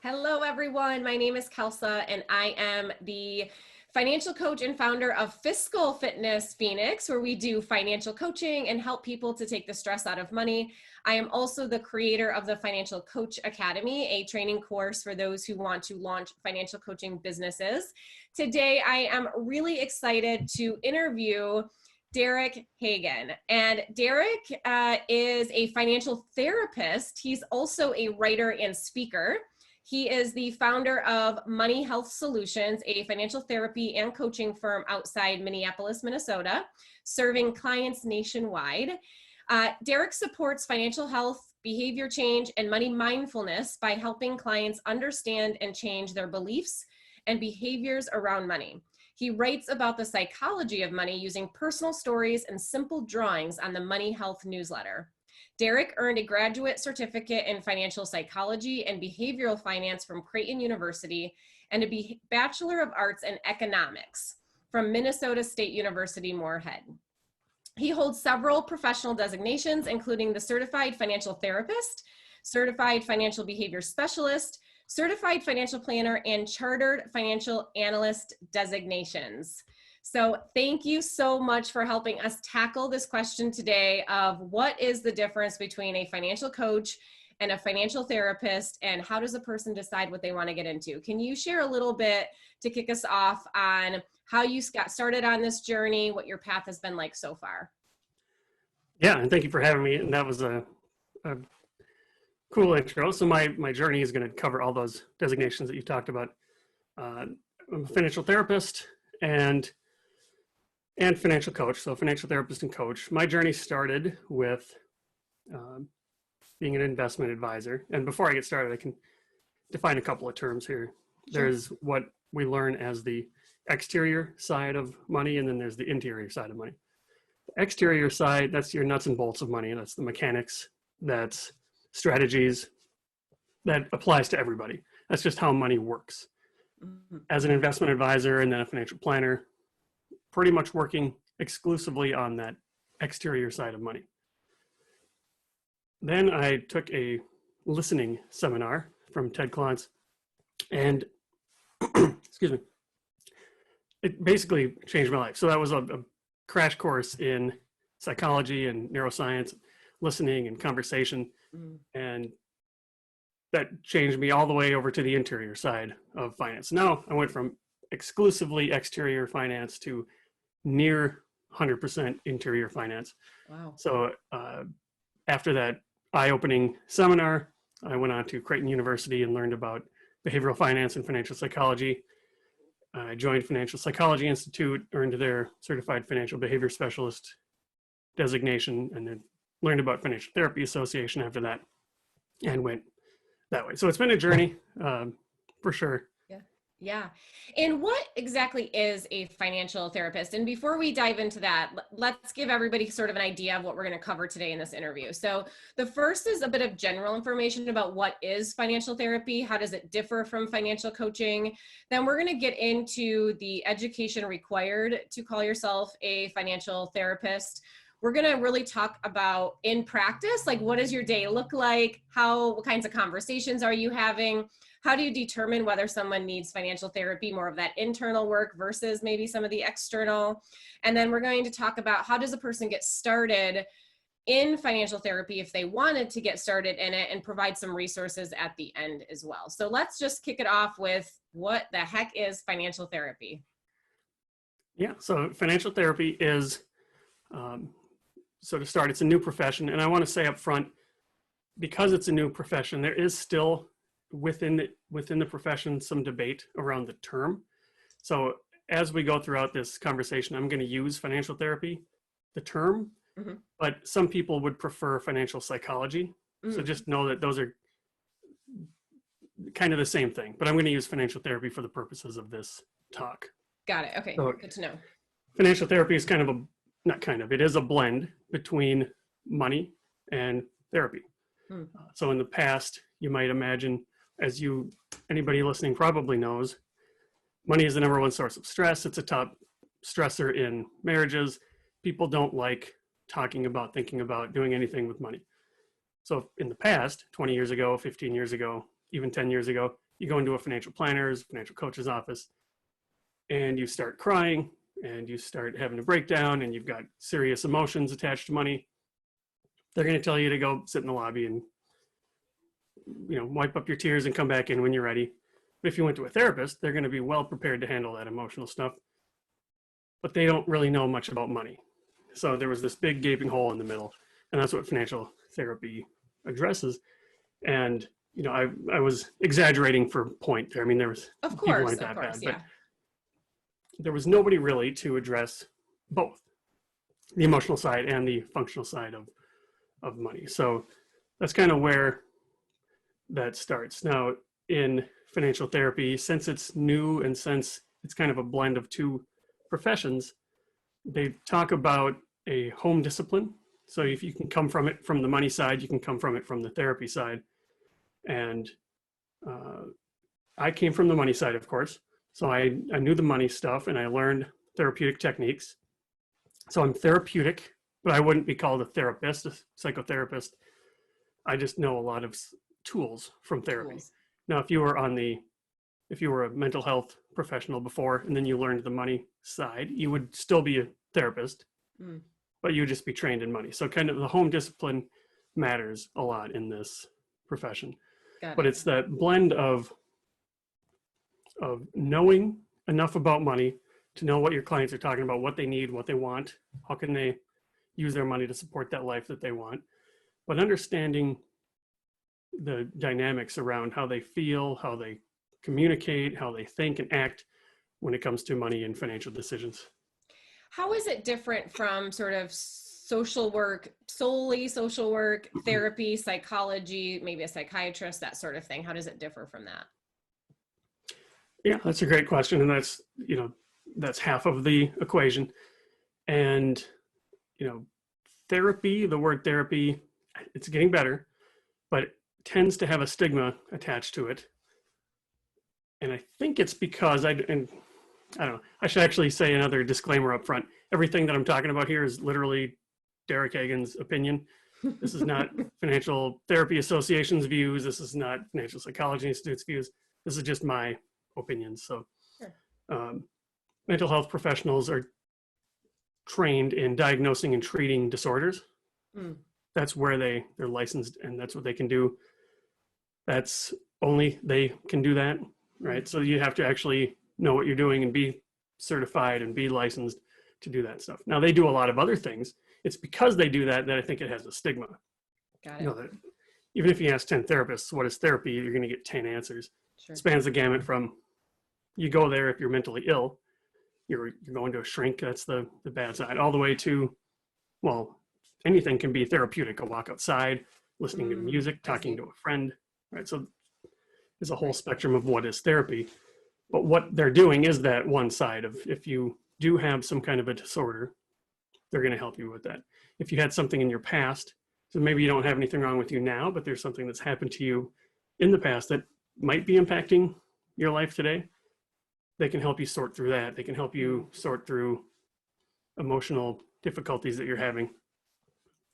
Hello, everyone. My name is Kelsa, and I am the financial coach and founder of Fiscal Fitness Phoenix, where we do financial coaching and help people to take the stress out of money. I am also the creator of the Financial Coach Academy, a training course for those who want to launch financial coaching businesses. Today, I am really excited to interview Derek Hagan. And Derek is a financial therapist. He's also a writer and speaker. He is the founder of Money Health Solutions, a financial therapy and coaching firm outside Minneapolis, Minnesota, serving clients nationwide. Derek supports financial health, behavior change, and money mindfulness by helping clients understand and change their beliefs and behaviors around money. He writes about the psychology of money using personal stories and simple drawings on the Money Health newsletter. Derek earned a graduate certificate in financial psychology and behavioral finance from Creighton University and a Bachelor of Arts in economics from Minnesota State University, Moorhead. He holds several professional designations, including the Certified Financial Therapist, Certified Financial Behavior Specialist, Certified Financial Planner, and Chartered Financial Analyst designations. So thank you so much for helping us tackle this question today of what is the difference between a financial coach and a financial therapist, and how does a person decide what they want to get into? Can you share a little bit to kick us off on how you got started on this journey, what your path has been like so far? Yeah, and thank you for having me. And that was a cool intro. So my journey is going to cover all those designations that you talked about. I'm a financial therapist and financial coach. So financial therapist and coach. My journey started with being an investment advisor. And before I get started, I can define a couple of terms here. Sure. There's what we learn as the exterior side of money, and then there's the interior side of money. The exterior side, that's your nuts and bolts of money. That's the mechanics, that's strategies, that applies to everybody. That's just how money works. Mm-hmm. As an investment advisor and then a financial planner, pretty much working exclusively on that exterior side of money. Then I took a listening seminar from Ted Klontz, and excuse me, it basically changed my life. So that was a crash course in psychology and neuroscience, listening and conversation, and that changed me all the way over to the interior side of finance. Now I went from exclusively exterior finance to near 100% interior finance. Wow. So after that eye-opening seminar, I went on to Creighton University and learned about behavioral finance and financial psychology. I joined Financial Psychology Institute, earned their Certified Financial Behavior Specialist designation, and then learned about Financial Therapy Association after that, and went that way. So it's been a journey, for sure. Yeah. And what exactly is a financial therapist? And before we dive into that, let's give everybody sort of an idea of what we're going to cover today in this interview. So the first is a bit of general information about what is financial therapy, how does it differ from financial coaching. Then we're going to get into the education required to call yourself a financial therapist. We're going to really talk about in practice, like what does your day look like? What kinds of conversations are you having? How do you determine whether someone needs financial therapy, more of that internal work versus maybe some of the external? And then we're going to talk about how does a person get started in financial therapy if they wanted to get started in it, and provide some resources at the end as well. So let's just kick it off with what the heck is financial therapy? Yeah, so financial therapy is, so to start, it's a new profession. And I want to say up front, because it's a new profession, there is still within the profession some debate around the term. So as we go throughout this conversation, I'm going to use financial therapy, the term, but some people would prefer financial psychology. So just know that those are kind of the same thing, but I'm going to use financial therapy for the purposes of this talk. Got it. Okay, so, good to know. Financial therapy is it is a blend between money and therapy. So in the past, you might imagine, as anybody listening probably knows, money is the number one source of stress. It's a top stressor in marriages. People don't like talking about, thinking about doing anything with money. So in the past, 20 years ago, 15 years ago, even 10 years ago, you go into a financial planner's, financial coach's office, and you start crying and you start having a breakdown and you've got serious emotions attached to money, they're going to tell you to go sit in the lobby and, wipe up your tears and come back in when you're ready. But if you went to a therapist, they're going to be well prepared to handle that emotional stuff, but they don't really know much about money. So there was this big gaping hole in the middle, and that's what financial therapy addresses. And I was exaggerating for point there. I mean, there was people weren't that bad, but there was nobody really to address both the emotional side and the functional side of money. So that's kind of where that starts. Now, in financial therapy, since it's new and since it's kind of a blend of two professions, they talk about a home discipline. So if you can come from it from the money side, you can come from it from the therapy side. And I came from the money side, of course. So I knew the money stuff and I learned therapeutic techniques. So I'm therapeutic, but I wouldn't be called a therapist, a psychotherapist. I just know a lot of tools from therapy. Now, if you were a mental health professional before, and then you learned the money side, you would still be a therapist, but you would just be trained in money. So kind of the home discipline matters a lot in this profession. But it's that blend of knowing enough about money to know what your clients are talking about, what they need, what they want, how can they use their money to support that life that they want, but understanding the dynamics around how they feel, how they communicate, how they think and act when it comes to money and financial decisions. How is it different from sort of social work, solely social work, therapy, psychology, maybe a psychiatrist, that sort of thing? How does it differ from that? Yeah, that's a great question. And that's half of the equation. And, therapy, the word therapy, it's getting better, but it tends to have a stigma attached to it. And I think it's because I don't know, I should actually say another disclaimer up front. Everything that I'm talking about here is literally Derek Hagan's opinion. This is not Financial Therapy Association's views. This is not Financial Psychology Institute's views. This is just my opinions. So mental health professionals are trained in diagnosing and treating disorders. That's where they're licensed, and that's what they can do. That's only they can do that, right? So you have to actually know what you're doing and be certified and be licensed to do that stuff. Now, they do a lot of other things. It's because they do that I think it has a stigma. Got it. That even if you ask 10 therapists, what is therapy, you're going to get 10 answers. Sure. It spans the gamut from, you go there if you're mentally ill, you're going to a shrink, that's the bad side, all the way to, well, anything can be therapeutic. A walk outside, listening to music, talking to a friend, right? So there's a whole spectrum of what is therapy. But what they're doing is that one side of, if you do have some kind of a disorder, they're going to help you with that. If you had something in your past, so maybe you don't have anything wrong with you now, but there's something that's happened to you in the past that might be impacting your life today, they can help you sort through that. They can help you sort through emotional difficulties that you're having.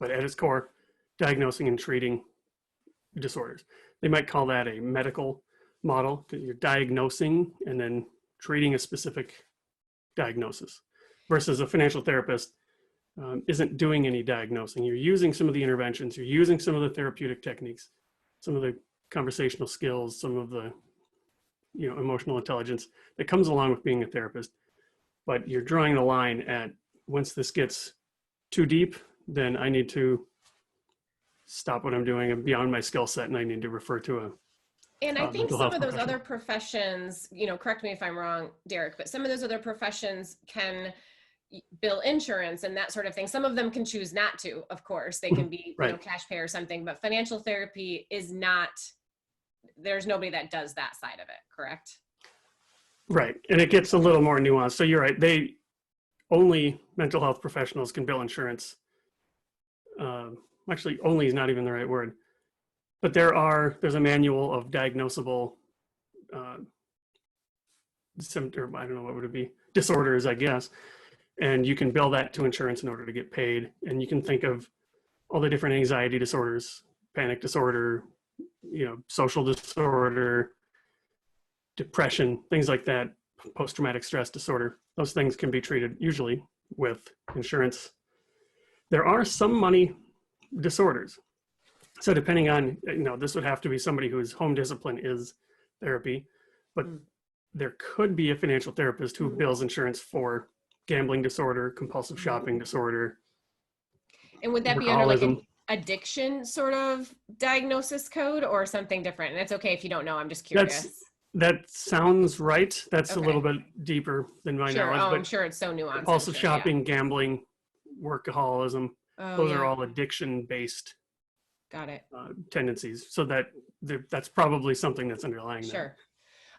But at its core, diagnosing and treating disorders. They might call that a medical model, because you're diagnosing and then treating a specific diagnosis, versus a financial therapist isn't doing any diagnosing. You're using some of the interventions, you're using some of the therapeutic techniques, some of the conversational skills, some of the emotional intelligence that comes along with being a therapist. But you're drawing the line at, once this gets too deep, then I need to stop what I'm doing and beyond my skill set, and I need to refer to a And I think some of those other professions, correct me if I'm wrong, Derek, but some of those other professions can bill insurance and that sort of thing. Some of them can choose not to, of course. They can be cash pay or something, but financial therapy is not, there's nobody that does that side of it, correct? Right. And it gets a little more nuanced. So you're right. Only mental health professionals can bill insurance. Actually, only is not even the right word. But there's a manual of diagnosable symptom, I don't know, what would it be? Disorders, I guess. And you can bill that to insurance in order to get paid. And you can think of all the different anxiety disorders, panic disorder, social disorder, depression, things like that, post-traumatic stress disorder. Those things can be treated usually with insurance. There are some money disorders. So depending on, this would have to be somebody whose home discipline is therapy, but there could be a financial therapist who bills insurance for gambling disorder, compulsive shopping disorder. And would that be under like an workaholism. addiction sort of diagnosis code or something different? And it's okay if you don't know, I'm just curious. That sounds right. That's Okay. a little bit deeper than my Sure. knowledge, Oh, but I'm sure it's so nuanced. I'm compulsive sure, yeah. shopping, gambling, workaholism, Oh, those yeah. are all addiction-based Got it. tendencies. So that's probably something that's underlying that. Sure.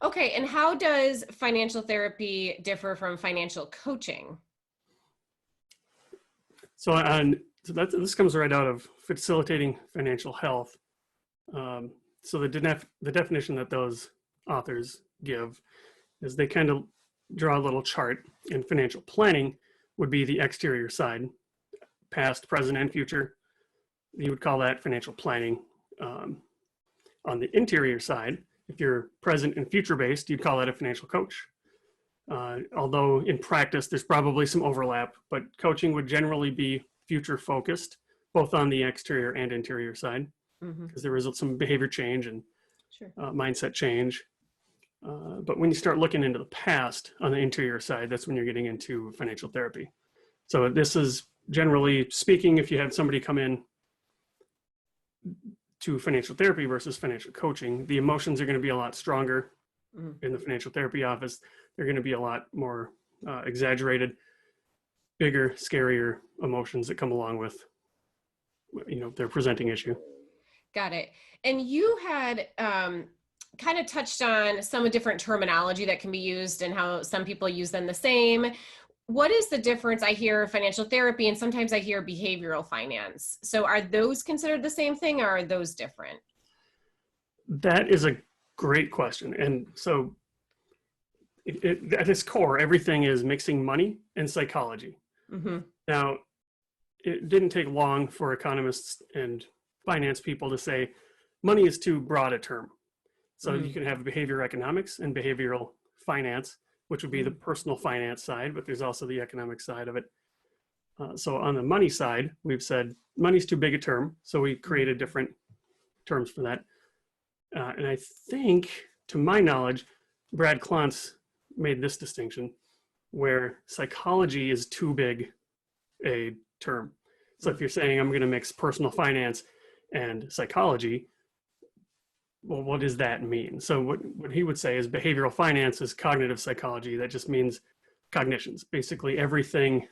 Okay. And how does financial therapy differ from financial coaching? So this comes right out of Facilitating Financial Health. So the definition that those authors give is they kind of draw a little chart, and financial planning would be the exterior side, past, present, and future. You would call that financial planning. On the interior side, if you're present and future based, you'd call that a financial coach. Although in practice, there's probably some overlap, but coaching would generally be future focused, both on the exterior and interior side, because there is some behavior change and Sure. mindset change. But when you start looking into the past on the interior side, that's when you're getting into financial therapy. So this is generally speaking, if you have somebody come in to financial therapy versus financial coaching, the emotions are going to be a lot stronger in the financial therapy office. They're going to be a lot more exaggerated, bigger, scarier emotions that come along with, their presenting issue. Got it. And you had kind of touched on some different terminology that can be used and how some people use them the same. What is the difference? I hear financial therapy and sometimes I hear behavioral finance. So are those considered the same thing or are those different? That is a great question. And so at its core, everything is mixing money and psychology. Now, it didn't take long for economists and finance people to say money is too broad a term. So you can have behavior economics and behavioral finance, which would be the personal finance side, but there's also the economic side of it. So on the money side, we've said money's too big a term, so we created different terms for that. And I think, to my knowledge, Brad Klontz made this distinction where psychology is too big a term. So if you're saying I'm going to mix personal finance and psychology, well, what does that mean? So what he would say is behavioral finance is cognitive psychology. That just means cognitions. Basically everything,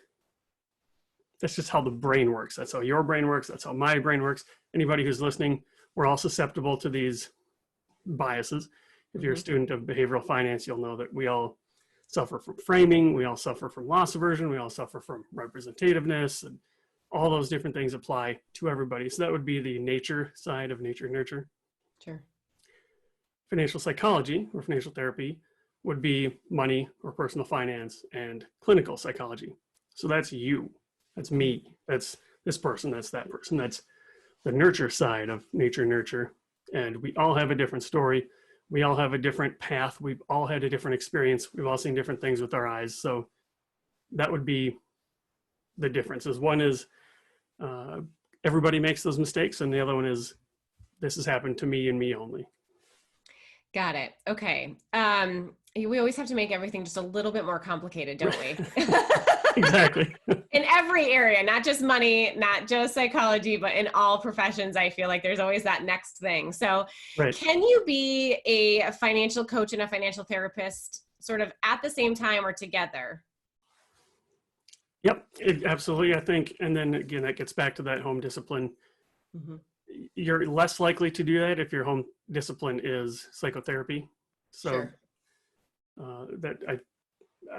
that's just how the brain works. That's how your brain works. That's how my brain works. Anybody who's listening, we're all susceptible to these biases. If you're a student of behavioral finance, you'll know that we all suffer from framing. We all suffer from loss aversion. We all suffer from representativeness, and all those different things apply to everybody. So that would be the nature side of nature nurture. Sure. Financial psychology or financial therapy would be money or personal finance and clinical psychology. So that's you, that's me, that's this person, that's that person. That's the nurture side of nature nurture. And we all have a different story. We all have a different path. We've all had a different experience. We've all seen different things with our eyes. So that would be the differences. One is everybody makes those mistakes, and the other one is this has happened to me and me only. Got it. Okay. We always have to make everything just a little bit more complicated, don't we? Exactly. In every area, not just money, not just psychology, but in all professions, I feel like there's always that next thing. So Right. Can you be a financial coach and a financial therapist sort of at the same time or together? Yep, absolutely, I think. And then again, that gets back to that home discipline. You're less likely to do that if your home discipline is psychotherapy. So Sure. that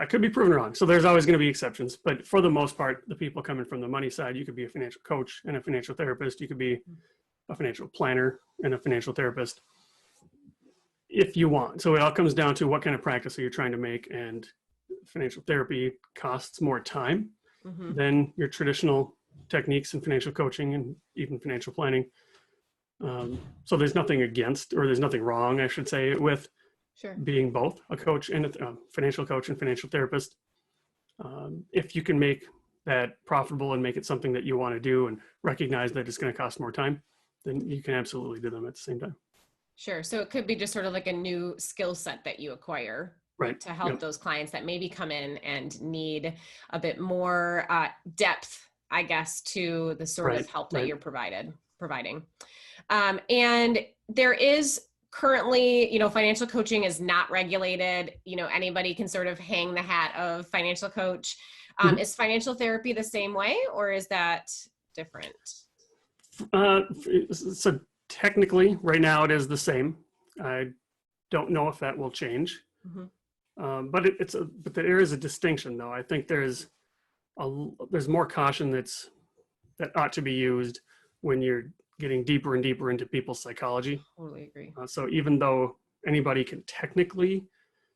I could be proven wrong. So there's always going to be exceptions, but for the most part, the people coming from the money side, you could be a financial coach and a financial therapist. You could be a financial planner and a financial therapist if you want. So it all comes down to what kind of practice are you trying to make, and financial therapy costs more time than your traditional techniques in financial coaching and even financial planning. So there's nothing against, or there's nothing wrong, I should say, with Sure. being both a coach and a financial coach and financial therapist. If you can make that profitable and make it something that you want to do and recognize that it's going to cost more time, then you can absolutely do them at the same time. Sure. So it could be just sort of like a new skill set that you acquire Right. to help Yep. those clients that maybe come in and need a bit more depth, I guess, to the sort of help that Right. you're providing. And there is currently, financial coaching is not regulated. Anybody can sort of hang the hat of financial coach. Is financial therapy the same way, or is that different? So technically, right now it is the same. I don't know if that will change, but but there is a distinction, though. I think there's more caution that ought to be used when you're getting deeper and deeper into people's psychology. Totally agree. So even though anybody can technically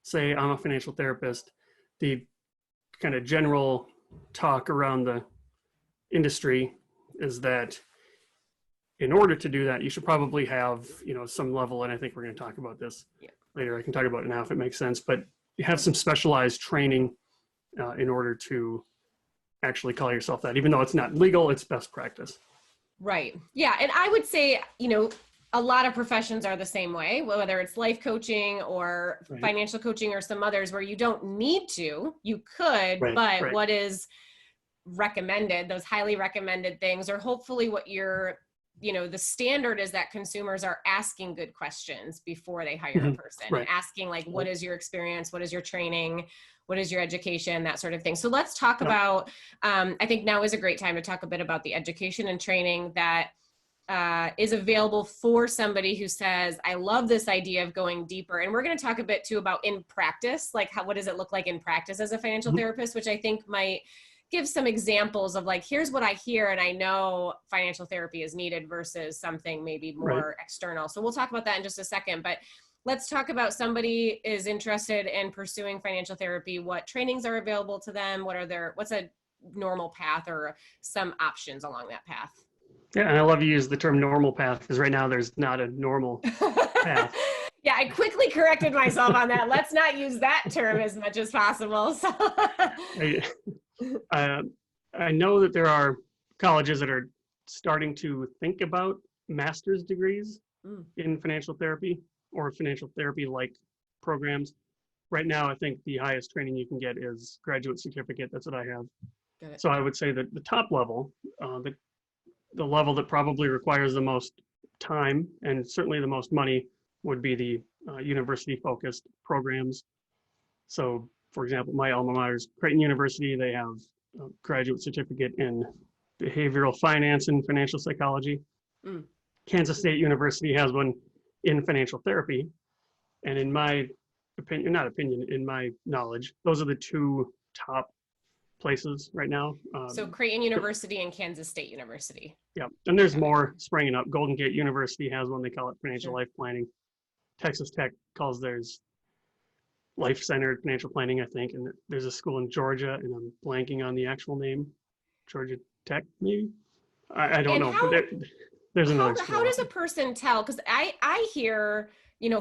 say I'm a financial therapist, the kind of general talk around the industry is that in order to do that, you should probably have, some level, and I think we're going to talk about this later. I can talk about it now if it makes sense, but you have some specialized training in order to actually call yourself that. Even though it's not legal, it's best practice. Right. Yeah. And I would say, a lot of professions are the same way, whether it's life coaching or financial coaching or some others where you don't need to, you could, but what is recommended, those highly recommended things, or hopefully what you're, the standard is that consumers are asking good questions before they hire a person and asking like, what is your experience? What is your training? What is your education? That sort of thing. So let's talk about, I think now is a great time to talk a bit about the education and training that is available for somebody who says, I love this idea of going deeper. And we're going to talk a bit too about in practice, like what does it look like in practice as a financial therapist, which I think might give some examples of like, here's what I hear and I know financial therapy is needed versus something maybe more external. So we'll talk about that in just a second, but let's talk about somebody is interested in pursuing financial therapy, what trainings are available to them, what's a normal path or some options along that path. Yeah, and I love you use the term normal path because right now there's not a normal path. Yeah, I quickly corrected myself on that. Let's not use that term as much as possible. So. I know that there are colleges that are starting to think about master's degrees in financial therapy or financial therapy-like programs. Right now, I think the highest training you can get is graduate certificate. That's what I have. So I would say that the top level, the level that probably requires the most time and certainly the most money would be the university-focused programs. So, for example, my alma mater, Creighton University, they have a graduate certificate in behavioral finance and financial psychology. Kansas State University has one in financial therapy. And in my opinion, in my knowledge, those are the two top places right now. So Creighton University and Kansas State University. Yeah, and there's more springing up. Golden Gate University has one, they call it financial life planning. Texas Tech calls theirs life-centered financial planning, I think. And there's a school in Georgia, and I'm blanking on the actual name. Georgia Tech, maybe? I don't know, but there's another school. How does a person tell? Because I hear,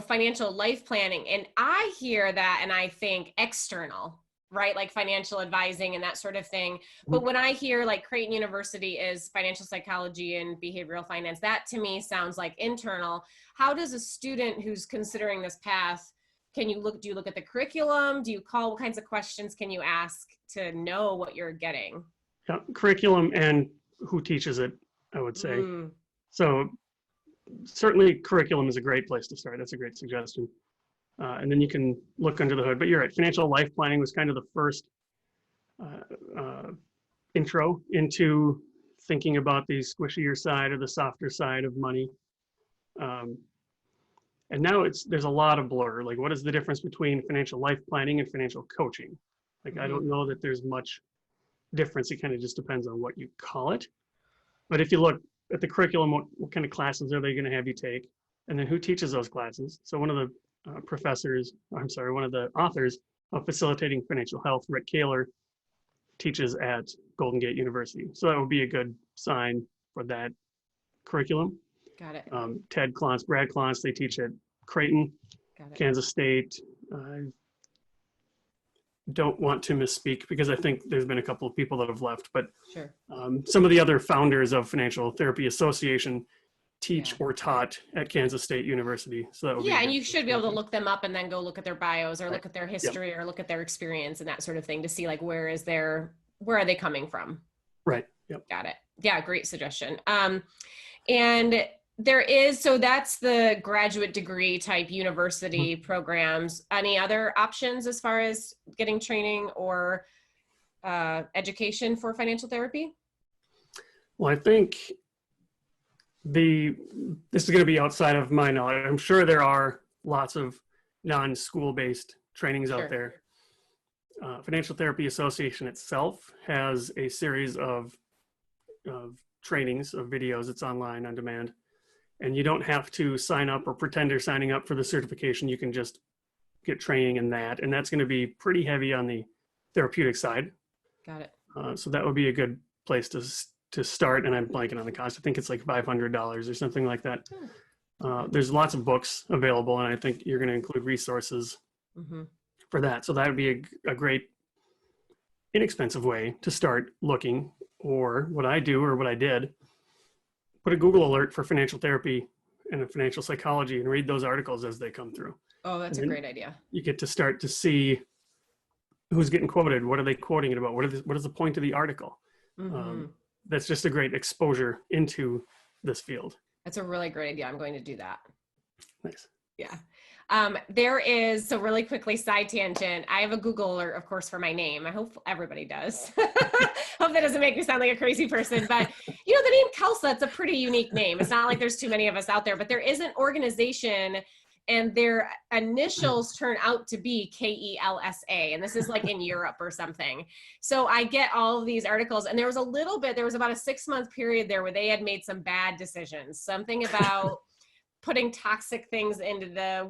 financial life planning, and I hear that and I think external, right? Like financial advising and that sort of thing. But when I hear like Creighton University is financial psychology and behavioral finance, that to me sounds like internal. How does a student who's considering this path, do you look at the curriculum? What kinds of questions can you ask to know what you're getting? Yeah, curriculum and who teaches it, I would say. So certainly curriculum is a great place to start. That's a great suggestion. And then you can look under the hood. But you're right, financial life planning was kind of the first intro into thinking about the squishier side or the softer side of money. And now there's a lot of blur. Like, what is the difference between financial life planning and financial coaching? Like, I don't know that there's much difference. It kind of just depends on what you call it. But if you look at the curriculum, what kind of classes are they going to have you take? And then who teaches those classes? So one of the one of the authors of Facilitating Financial Health, Rick Kahler, teaches at Golden Gate University. So that would be a good sign for that curriculum. Got it. Ted Klontz, Brad Klontz, they teach at Creighton. Got it. Kansas State. I don't want to misspeak because I think there's been a couple of people that have left, but Sure. some of the other founders of Financial Therapy Association teach Yeah. or taught at Kansas State University. So that would be Yeah, a and good you place should be able to look. look them up and then go look at their bios or Right. look at their Yep. history or look at their experience and that sort of thing to see like where are they coming from? Right. Yep. Got it. Yeah, great suggestion. And there is, so that's the graduate degree type university programs. Any other options as far as getting training or education for financial therapy? Well, I think this is going to be outside of my knowledge. I'm sure there are lots of non-school based trainings Sure. out there. Financial Therapy Association itself has a series of trainings, of videos. It's online on demand, and you don't have to sign up or pretend you're signing up for the certification. You can just get training in that, and that's going to be pretty heavy on the therapeutic side. Got it. So that would be a good place to start. And I'm blanking on the cost. I think it's like $500 or something like that. There's lots of books available, and I think you're going to include resources for that. So that would be a great inexpensive way to start looking. Or what I do, or what I did, put a Google alert for financial therapy and financial psychology and read those articles as they come through. Oh, that's a great idea. You get to start to see who's getting quoted. What are they quoting it about? What is the point of the article? That's just a great exposure into this field. That's a really great idea. I'm going to do that. Nice. Yeah. There is, so really quickly, side tangent. I have a Google alert, of course, for my name. I hope everybody does. Hope that doesn't make me sound like a crazy person, but you know, the name Kelsa, it's a pretty unique name. It's not like there's too many of us out there, but there is an organization and their initials turn out to be KELSA. And this is like in Europe or something. So I get all of these articles, and there was about a 6-month period there where they had made some bad decisions. Something about putting toxic things into the,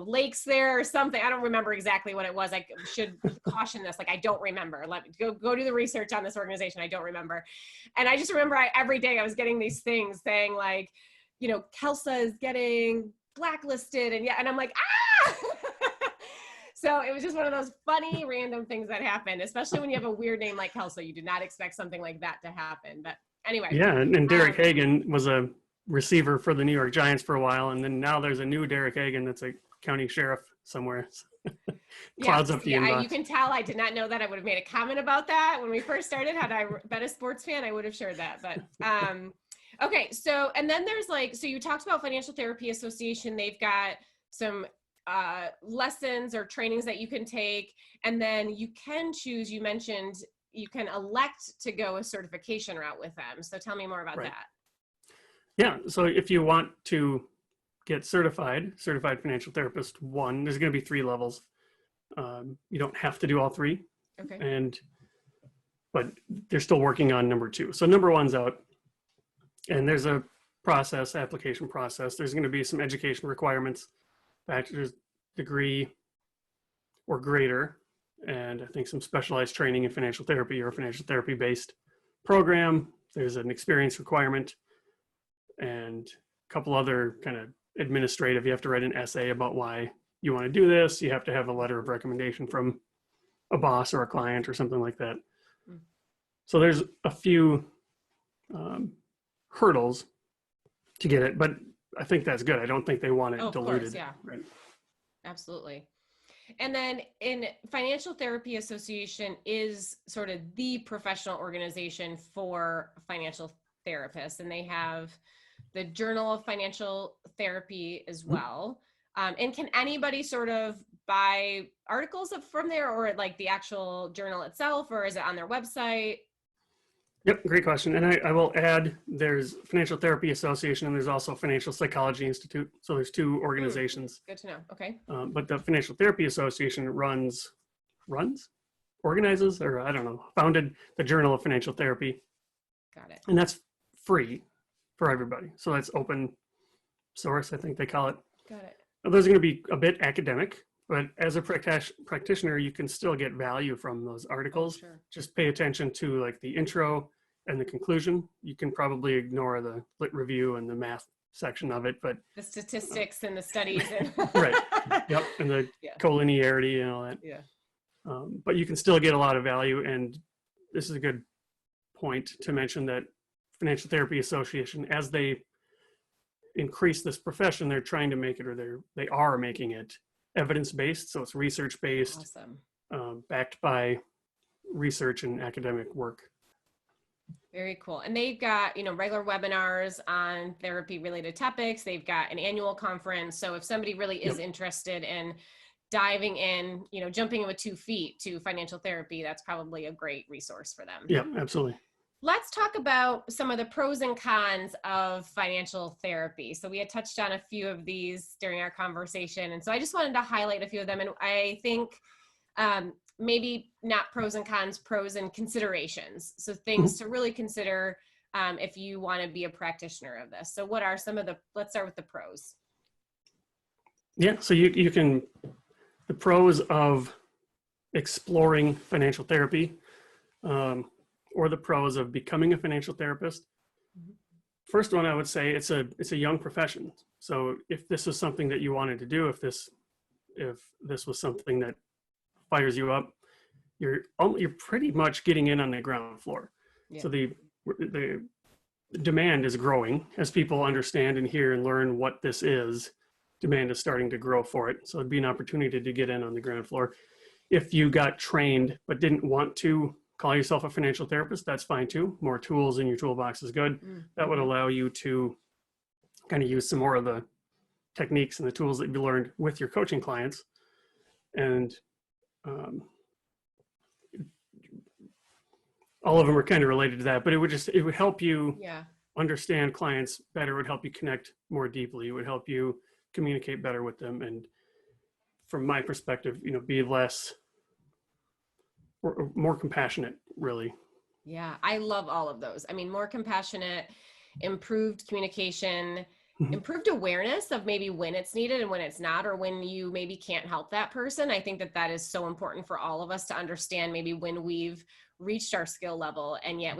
lakes there or something. I don't remember exactly what it was. I should caution this. Like, I don't remember. Let me go do the research on this organization. I don't remember. And I just remember every day I was getting these things saying like, Kelsa is getting blacklisted, and I'm like, ah. So it was just one of those funny random things that happened, especially when you have a weird name like Kelsa. You did not expect something like that to happen. But anyway. Yeah, and Derek Hagan was a receiver for the New York Giants for a while, and then now there's a new Derek Hagan that's a county sheriff somewhere. Clouds up the inbox. You can tell I did not know that. I would have made a comment about that when we first started. Had I been a sports fan, I would have shared that. But okay, so, and then there's so you talked about Financial Therapy Association. They've got some lessons or trainings that you can take, and then you can choose, you mentioned you can elect to go a certification route with them. So tell me more about that. Yeah, so if you want to get certified financial therapist 1, there's going to be 3 levels. You don't have to do all 3. Okay. But they're still working on number 2. So number 1's out. And there's a application process. There's going to be some education requirements, bachelor's degree or greater, and I think some specialized training in financial therapy or financial therapy based program. There's an experience requirement and a couple other kind of administrative. You have to write an essay about why you want to do this. You have to have a letter of recommendation from a boss or a client or something like that. So there's a few hurdles to get it, but I think that's good. I don't think they want it diluted. Course, yeah. Right. Absolutely. And then in Financial Therapy Association is sort of the professional organization for financial therapists, and they have the Journal of Financial Therapy as well. And can anybody sort of buy articles from there, or like the actual journal itself, or is it on their website? Yep, great question. And I will add, there's Financial Therapy Association, and there's also Financial Psychology Institute. So there's 2 organizations. Good to know. Okay. But the Financial Therapy Association organizes, or I don't know, founded the Journal of Financial Therapy. Got it. And that's free for everybody. So that's open source, I think they call it. Got it. Those are going to be a bit academic, but as a practitioner, you can still get value from those articles. Sure. Just pay attention to like the intro and the conclusion. You can probably ignore the lit review and the math section of it, but The statistics and the studies and right. Yep. And the Yeah. collinearity and all that. Yeah. But you can still get a lot of value. And this is a good point to mention that Financial Therapy Association, as they increase this profession, they're trying to make it, or they are making it evidence-based. So it's research-based, Awesome. backed by research and academic work. Very cool. And they've got, regular webinars on therapy related topics. They've got an annual conference. So if somebody really is interested in diving in, jumping in with 2 feet to financial therapy, that's probably a great resource for them. Yeah, absolutely. Let's talk about some of the pros and cons of financial therapy. So we had touched on a few of these during our conversation. And so I just wanted to highlight a few of them. And I think maybe not pros and cons, pros and considerations. So things to really consider if you want to be a practitioner of this. So what are some of let's start with the pros. Yeah, so you can, the pros of exploring financial therapy, or the pros of becoming a financial therapist. First one, I would say it's a young profession. So if this was something that you wanted to do, if this was something that fires you up, you're pretty much getting in on the ground floor. Yeah. So the demand is growing as people understand and hear and learn what this is. Demand is starting to grow for it. So it'd be an opportunity to get in on the ground floor. If you got trained but didn't want to call yourself a financial therapist, that's fine too. More tools in your toolbox is good. Mm-hmm. That would allow you to kind of use some more of the techniques and the tools that you learned with your coaching clients. And all of them are kind of related to that, but it would help you understand clients better. It would help you connect more deeply. It would help you communicate better with them. And from my perspective, be less or more compassionate, really. Yeah, I love all of those. I mean, more compassionate, improved communication, improved awareness of maybe when it's needed and when it's not, or when you maybe can't help that person. I think that is so important for all of us to understand maybe when we've reached our skill level, and yet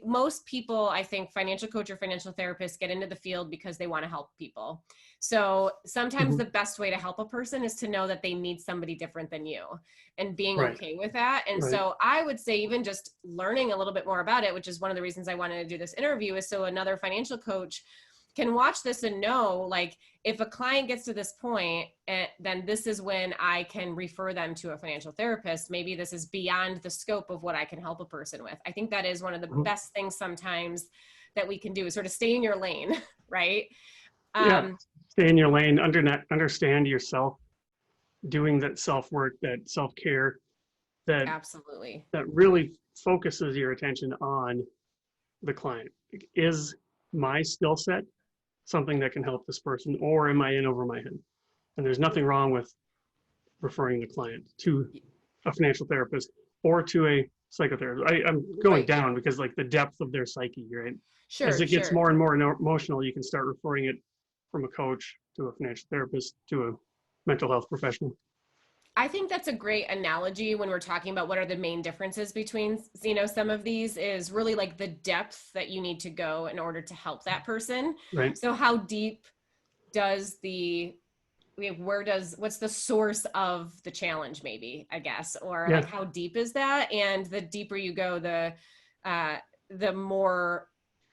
most people, I think, financial coach or financial therapist get into the field because they want to help people. So sometimes the best way to help a person is to know that they need somebody different than you, and being okay with that. And so I would say even just learning a little bit more about it, which is one of the reasons I wanted to do this interview, is so another financial coach can watch this and know, like, if a client gets to this point, then this is when I can refer them to a financial therapist. Maybe this is beyond the scope of what I can help a person with. I think that is one of the best things sometimes that we can do, is sort of stay in your lane, right? Stay in your lane, understand yourself, doing that self-work, that self-care, that absolutely, that really focuses your attention on the client. Is my skill set something that can help this person, or am I in over my head? And there's nothing wrong with referring the client to a financial therapist or to a psychotherapist. I'm going down because, like, the depth of their psyche, right? Sure. As it gets more and more emotional, you can start referring it from a coach to a financial therapist to a mental health professional. I think that's a great analogy when we're talking about what are the main differences between, some of these, is really like the depth that you need to go in order to help that person. Right. So how deep does what's the source of the challenge, maybe, I guess, or like how deep is that? And the deeper you go, the more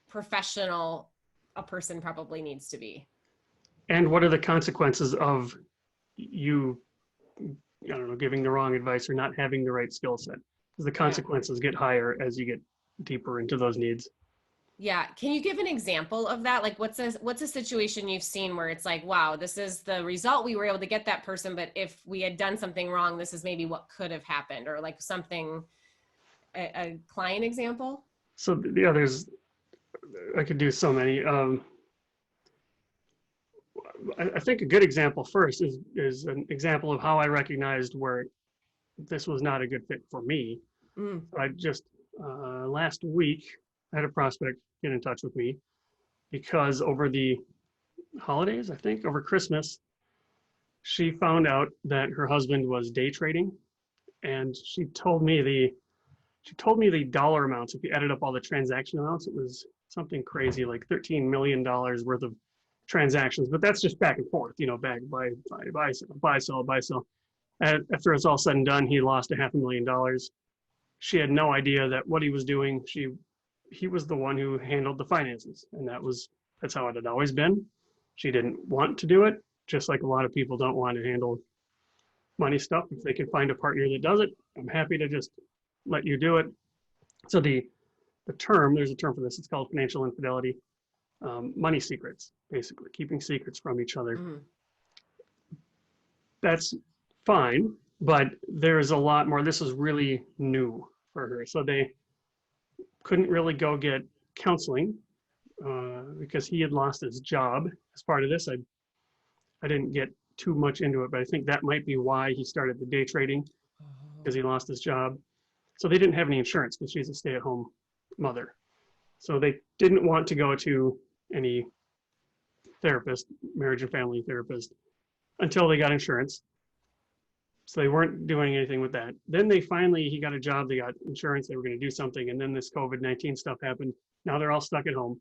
professional a person probably needs to be. And what are the consequences of you, giving the wrong advice or not having the right skill set? Because the consequences get higher as you get deeper into those needs. Yeah. Can you give an example of that? Like, what's a situation you've seen where it's like, wow, this is the result, we were able to get that person, but if we had done something wrong, this is maybe what could have happened, or like something, a client example? So I could do so many. I think a good example first is an example of how I recognized where this was not a good fit for me. I just last week I had a prospect get in touch with me because over the holidays, I think over Christmas, she found out that her husband was day trading, and she told me she told me the dollar amounts. If you added up all the transaction amounts, it was something crazy, like $13 million worth of transactions. But that's just back and forth, back, buy, sell, buy, sell, buy, sell. After it's all said and done, he lost $500,000. She had no idea that what he was doing, he was the one who handled the finances. And that's how it had always been. She didn't want to do it, just like a lot of people don't want to handle money stuff. If they can find a partner that does it, I'm happy to just let you do it. So there's a term for this, it's called financial infidelity. Money secrets, basically, keeping secrets from each other. Mm. That's fine, but there's a lot more. This is really new for her. So they couldn't really go get counseling because he had lost his job as part of this. I didn't get too much into it, but I think that might be why he started the day trading, because he lost his job. So they didn't have any insurance because she's a stay-at-home mother. So they didn't want to go to any therapist, marriage and family therapist, until they got insurance. So they weren't doing anything with that. Then he got a job, they got insurance, they were going to do something. And then this COVID-19 stuff happened. Now they're all stuck at home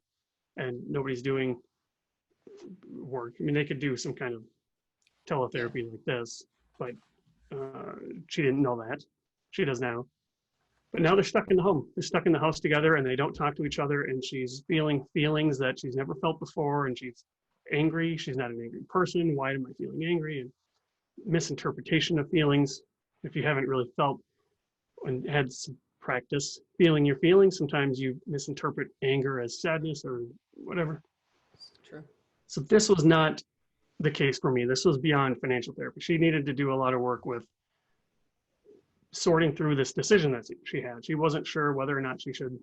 and nobody's doing work. I mean, they could do some kind of teletherapy like this, but she didn't know that. She does now. But now they're stuck in the home. They're stuck in the house together and they don't talk to each other. And she's feeling feelings that she's never felt before. And she's angry. She's not an angry person. Why am I feeling angry? And misinterpretation of feelings. If you haven't really felt and had some practice feeling your feelings, sometimes you misinterpret anger as sadness or whatever. True. So this was not the case for me. This was beyond financial therapy. She needed to do a lot of work with sorting through this decision that she had. She wasn't sure whether or not she should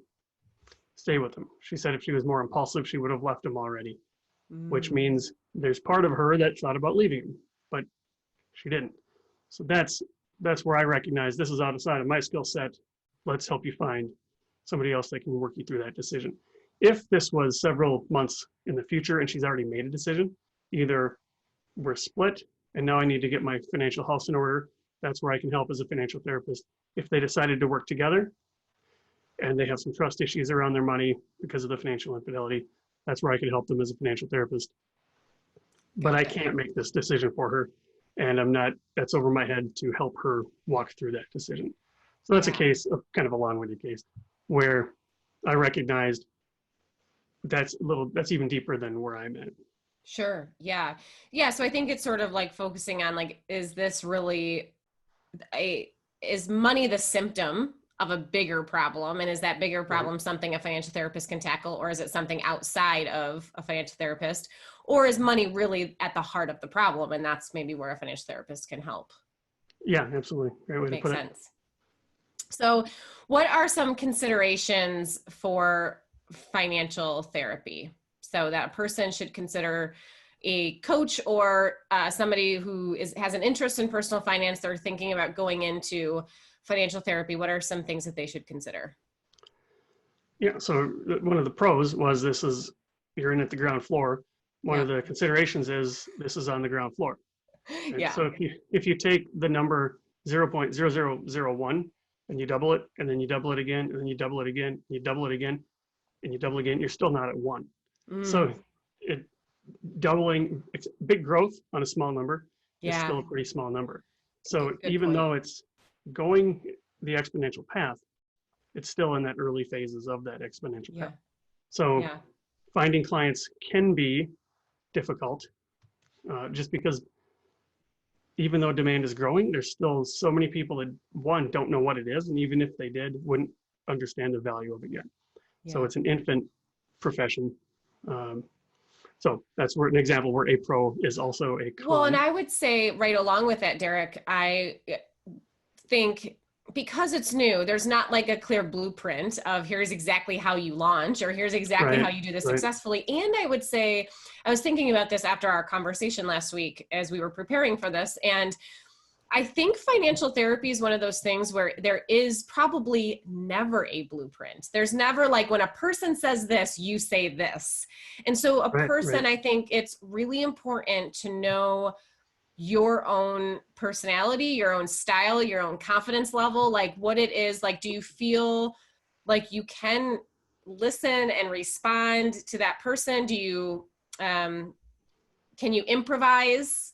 stay with him. She said if she was more impulsive, she would have left him already, which means there's part of her that thought about leaving him, but she didn't. So that's where I recognize this is outside of my skill set. Let's help you find somebody else that can work you through that decision. If this was several months in the future and she's already made a decision, either we're split and now I need to get my financial house in order, that's where I can help as a financial therapist. If they decided to work together and they have some trust issues around their money because of the financial infidelity, that's where I can help them as a financial therapist. But I can't make this decision for her. And that's over my head to help her walk through that decision. So that's a case of kind of a long-winded case where I recognized that's even deeper than where I'm at. Sure. Yeah. Yeah. So I think it's sort of like focusing on like, is this really is money the symptom of a bigger problem? And is that bigger problem something a financial therapist can tackle, or is it something outside of a financial therapist? Or is money really at the heart of the problem? And that's maybe where a financial therapist can help. Yeah, absolutely. Great way to put it. Makes sense. So what are some considerations for financial therapy? So that a person should consider a coach or somebody who has an interest in personal finance. They're thinking about going into financial therapy. What are some things that they should consider? Yeah, so one of the pros was you're in at the ground floor. One of the considerations is this is on the ground floor. And so if you take the number 0.0001 and you double it, and then you double it again, and then you double it again, and you double it again, and you double again, you're still not at 1. So it's big growth on a small number is still a pretty small number. So even though it's going the exponential path, it's still in that early phases of that exponential path. So finding clients can be difficult just because even though demand is growing, there's still so many people that don't know what it is, and even if they did, wouldn't understand the value of it yet. So it's an infant profession. So that's an example where a pro is also a con. Well, and I would say right along with that, Derek, I think because it's new, there's not like a clear blueprint of here's exactly how you launch or here's exactly how you do this successfully. And I would say, I was thinking about this after our conversation last week as we were preparing for this. And I think financial therapy is one of those things where there is probably never a blueprint. There's never like when a person says this, you say this. And so a person, I think it's really important to know your own personality, your own style, your own confidence level, like what it is, like, do you feel like you can listen and respond to that person? Do you, can you improvise,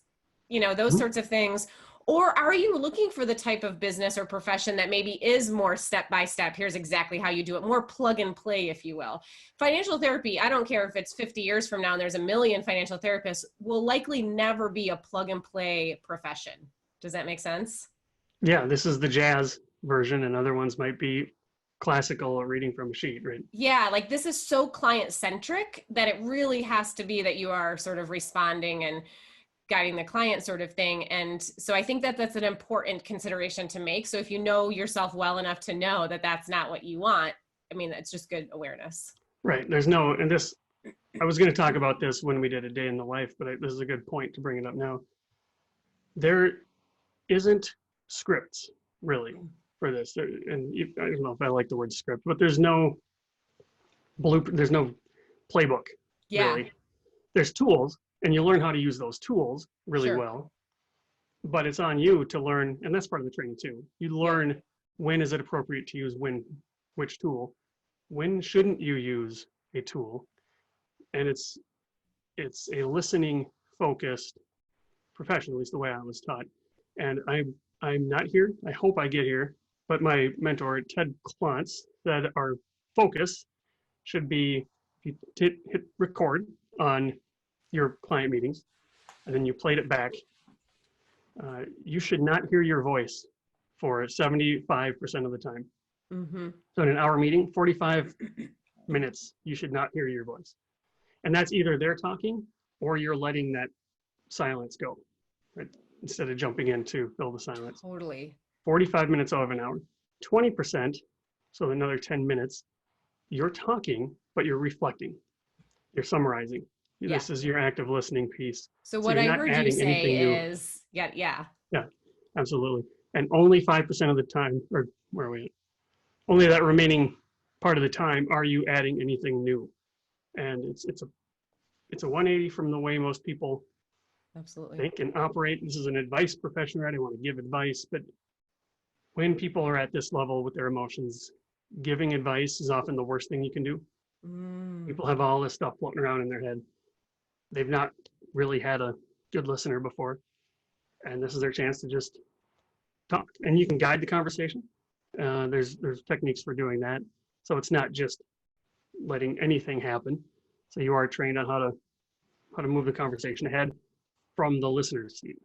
those Mhm. sorts of things? Or are you looking for the type of business or profession that maybe is more step by step? Here's exactly how you do it, more plug and play, if you will. Financial therapy, I don't care if it's 50 years from now and there's a million financial therapists, will likely never be a plug and play profession. Does that make sense? Yeah, this is the jazz version, and other ones might be classical or reading from a sheet, right? Yeah, like this is so client centric that it really has to be that you are sort of responding and guiding the client sort of thing. And so I think that that's an important consideration to make. So if you know yourself well enough to know that that's not what you want, I mean, that's just good awareness. Right. There's no, and this, I was going to talk about this when we did a day in the life, but this is a good point to bring it up now. There isn't scripts really for this. I don't know if I like the word script, but there's no blueprint, there's no playbook Yeah, really. There's tools, and you learn how to use those tools really sure. well, but it's on you to learn, and that's part of the training too. You Yeah. learn when is it appropriate to use which tool, when shouldn't you use a tool, and it's a listening focused profession, at least the way I was taught. And I'm not here. I hope I get here. But my mentor, Ted Klontz, said our focus should be if you hit record on your client meetings and then you played it back, you should not hear your voice for 75% of the time. Mm-hmm. So in an hour meeting, 45 minutes, you should not hear your voice. And that's either they're talking or you're letting that silence go, right? Instead of jumping in to fill the silence. Totally. 45 minutes out of an hour, 20%, so another 10 minutes, you're talking, but you're reflecting, you're summarizing. Yeah. This is your active listening piece. So So what you're I not heard you adding anything say new. is, yeah, yeah. Yeah, absolutely. And only 5% of the time, or where are we at? Only that remaining part of the time are you adding anything new. And it's a 180 from the way most people Absolutely. think and operate. This is an advice profession, right? I want to give advice, but when people are at this level with their emotions, giving advice is often the worst thing you can do. Mm. People have all this stuff floating around in their head. They've not really had a good listener before, and this is their chance to just talk. And you can guide the conversation. There's techniques for doing that, so it's not just letting anything happen. So you are trained on how to move the conversation ahead from the listener's seat.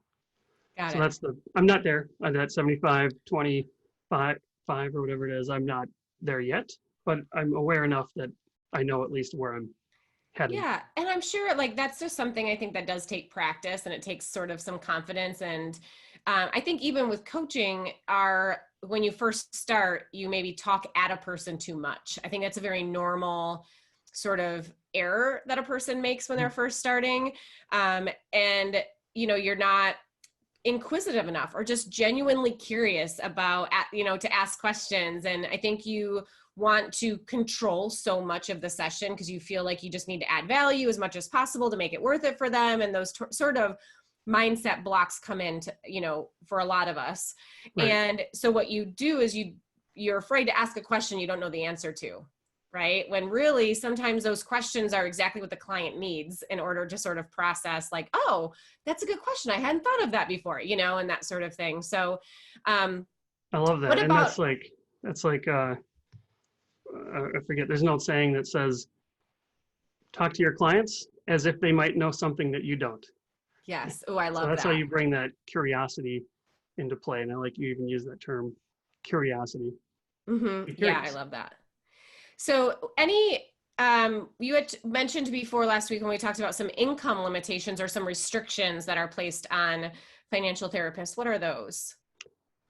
Got So it. that's I'm not there. I'm at 75, 25, 5 or whatever it is. I'm not there yet, but I'm aware enough that I know at least where I'm headed. Yeah, and I'm sure like that's just something I think that does take practice and it takes sort of some confidence. And I think even with coaching, when you first start, you maybe talk at a person too much. I think that's a very normal sort of error that a person makes when they're first starting. And you're not inquisitive enough or just genuinely curious about to ask questions. And I think you want to control so much of the session because you feel like you just need to add value as much as possible to make it worth it for them, and those sort of mindset blocks come in to, for a lot of us. Right. And so what you do is you're afraid to ask a question you don't know the answer to, right? When really sometimes those questions are exactly what the client needs in order to sort of process like, oh, that's a good question, I hadn't thought of that before, and that sort of thing. So I love that. what And about that's like I forget, there's an old saying that says, talk to your clients as if they might know something that you don't. yes, oh, I So love that's how that. you bring that curiosity into play. And I like you even use that term, curiosity. Be Yeah, I curious. love that. So you had mentioned before last week when we talked about some income limitations or some restrictions that are placed on financial therapists. What are those?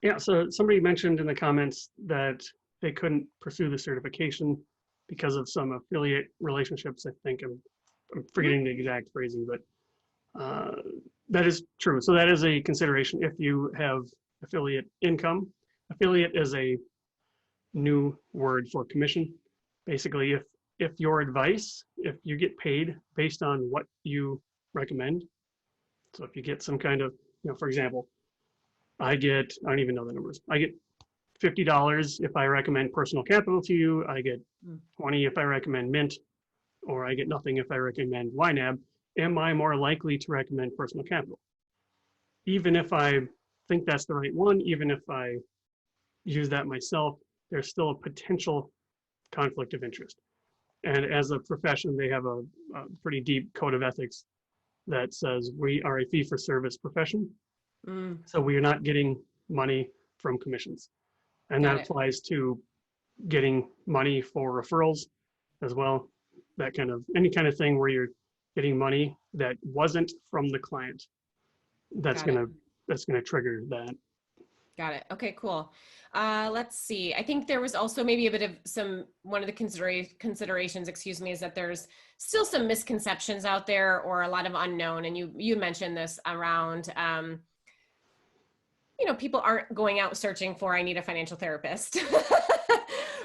Yeah, so somebody mentioned in the comments that they couldn't pursue the certification because of some affiliate relationships. I think I'm forgetting the exact phrasing, but that is true. So that is a consideration if you have affiliate income. Affiliate is a new word for commission. Basically, if your advice, if you get paid based on what you recommend, so if you get some kind of for example, I don't even know the numbers. I get $50 if I recommend Personal Capital to you. I get Mm. 20 if I recommend Mint, or I get nothing if I recommend YNAB. Am I more likely to recommend Personal Capital? Even if I think that's the right one, even if I use that myself, there's still a potential conflict of interest. And as a profession, they have a pretty deep code of ethics that says we are a fee for service profession. Mm. So we are not getting money from commissions. And Got that it. applies to getting money for referrals as well. That kind of, any kind of thing where you're getting money that wasn't from the client. That's Got it. gonna trigger that. Got it. Okay, cool. Let's see. I think there was also maybe a bit of one of the considerations, excuse me, is that there's still some misconceptions out there or a lot of unknown. And you mentioned this around, people aren't going out searching for, I need a financial therapist,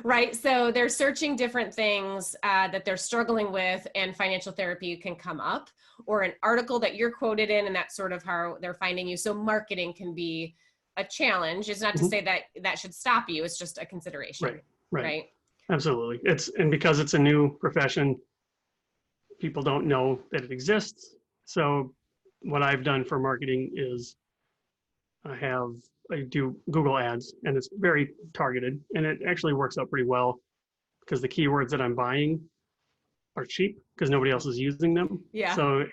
right? So they're searching different things that they're struggling with, and financial therapy can come up, or an article that you're quoted in, and that's sort of how they're finding you. So marketing can be a challenge. It's not to say that that should stop you. It's just a consideration. Right. Absolutely. And because it's a new profession, people don't know that it exists. So what I've done for marketing is I do Google ads, and it's very targeted, and it actually works out pretty well because the keywords that I'm buying are cheap because nobody else is using them. Yeah. So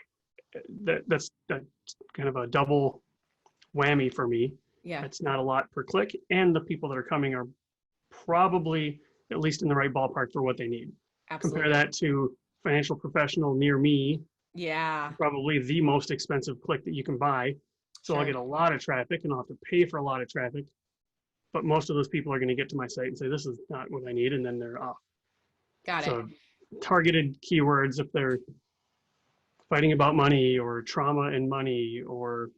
that's kind of a double whammy for me. Yeah. It's not a lot per click, and the people that are coming are probably at least in the right ballpark for what they need. Absolutely. Compare that to financial professional near me. Yeah. Probably the most expensive click that you can buy. So I'll get a lot of traffic, and I'll have to pay for a lot of traffic. But most of those people are going to get to my site and say, this is not what I need, and then they're off. Got it. So targeted keywords, if they're fighting about money or trauma and money or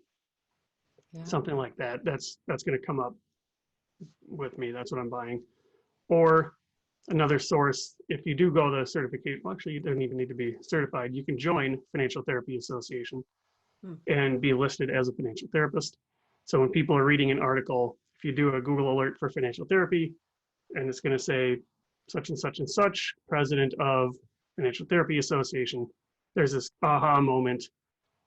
something like that, that's going to come up with me. That's what I'm buying. Or another source, if you do go the certification, well, actually, you don't even need to be certified. You can join Financial Therapy Association and be listed as a financial therapist. So when people are reading an article, if you do a Google alert for financial therapy, and it's going to say such and such, president of Financial Therapy Association, there's this aha moment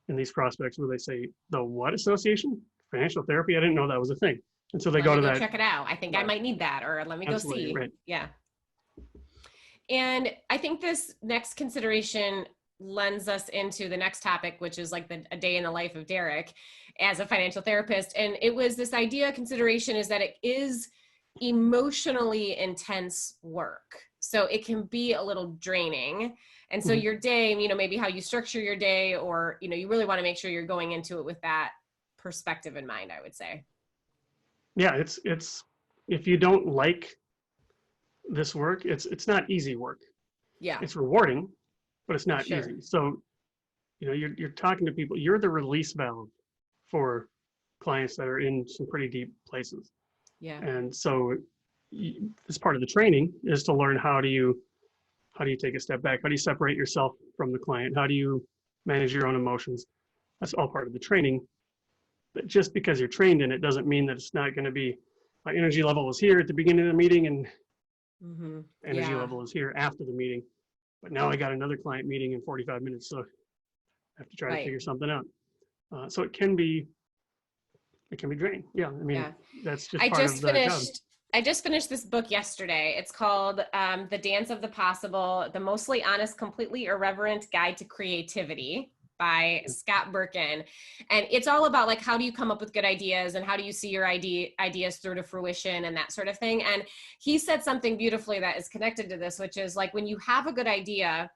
in these prospects where they say, the what association? Financial therapy? I didn't know that was a thing. And so they go to that. Check it out. I think I might need that, or let me go see. Right. Yeah. And I think this next consideration lends us into the next topic, which is like a day in the life of Derek as a financial therapist. And it was this consideration is that it is emotionally intense work. So it can be a little draining. And so your day, maybe how you structure your day, or, you really want to make sure you're going into it with that perspective in mind, I would say. Yeah, it's if you don't like this work, it's not easy work. Yeah. It's rewarding, but it's not easy. So, you're talking to people, you're the release valve for clients that are in some pretty deep places. Yeah. And so this part of the training is to learn how do you take a step back? How do you separate yourself from the client? How do you manage your own emotions? That's all part of the training. But just because you're trained in it doesn't mean that it's not going to be, my energy level was here at the beginning of the meeting, and energy level is here after the meeting. But now I got another client meeting in 45 minutes, so I have to try to figure something out. So it can be draining. Yeah, I mean, that's just part of the job. I just finished this book yesterday. It's called The Dance of the Possible, The Mostly Honest, Completely Irreverent Guide to Creativity by Scott Berkun. And it's all about like, how do you come up with good ideas, and how do you see your ideas through to fruition and that sort of thing. And he said something beautifully that is connected to this, which is like, when you have a good idea,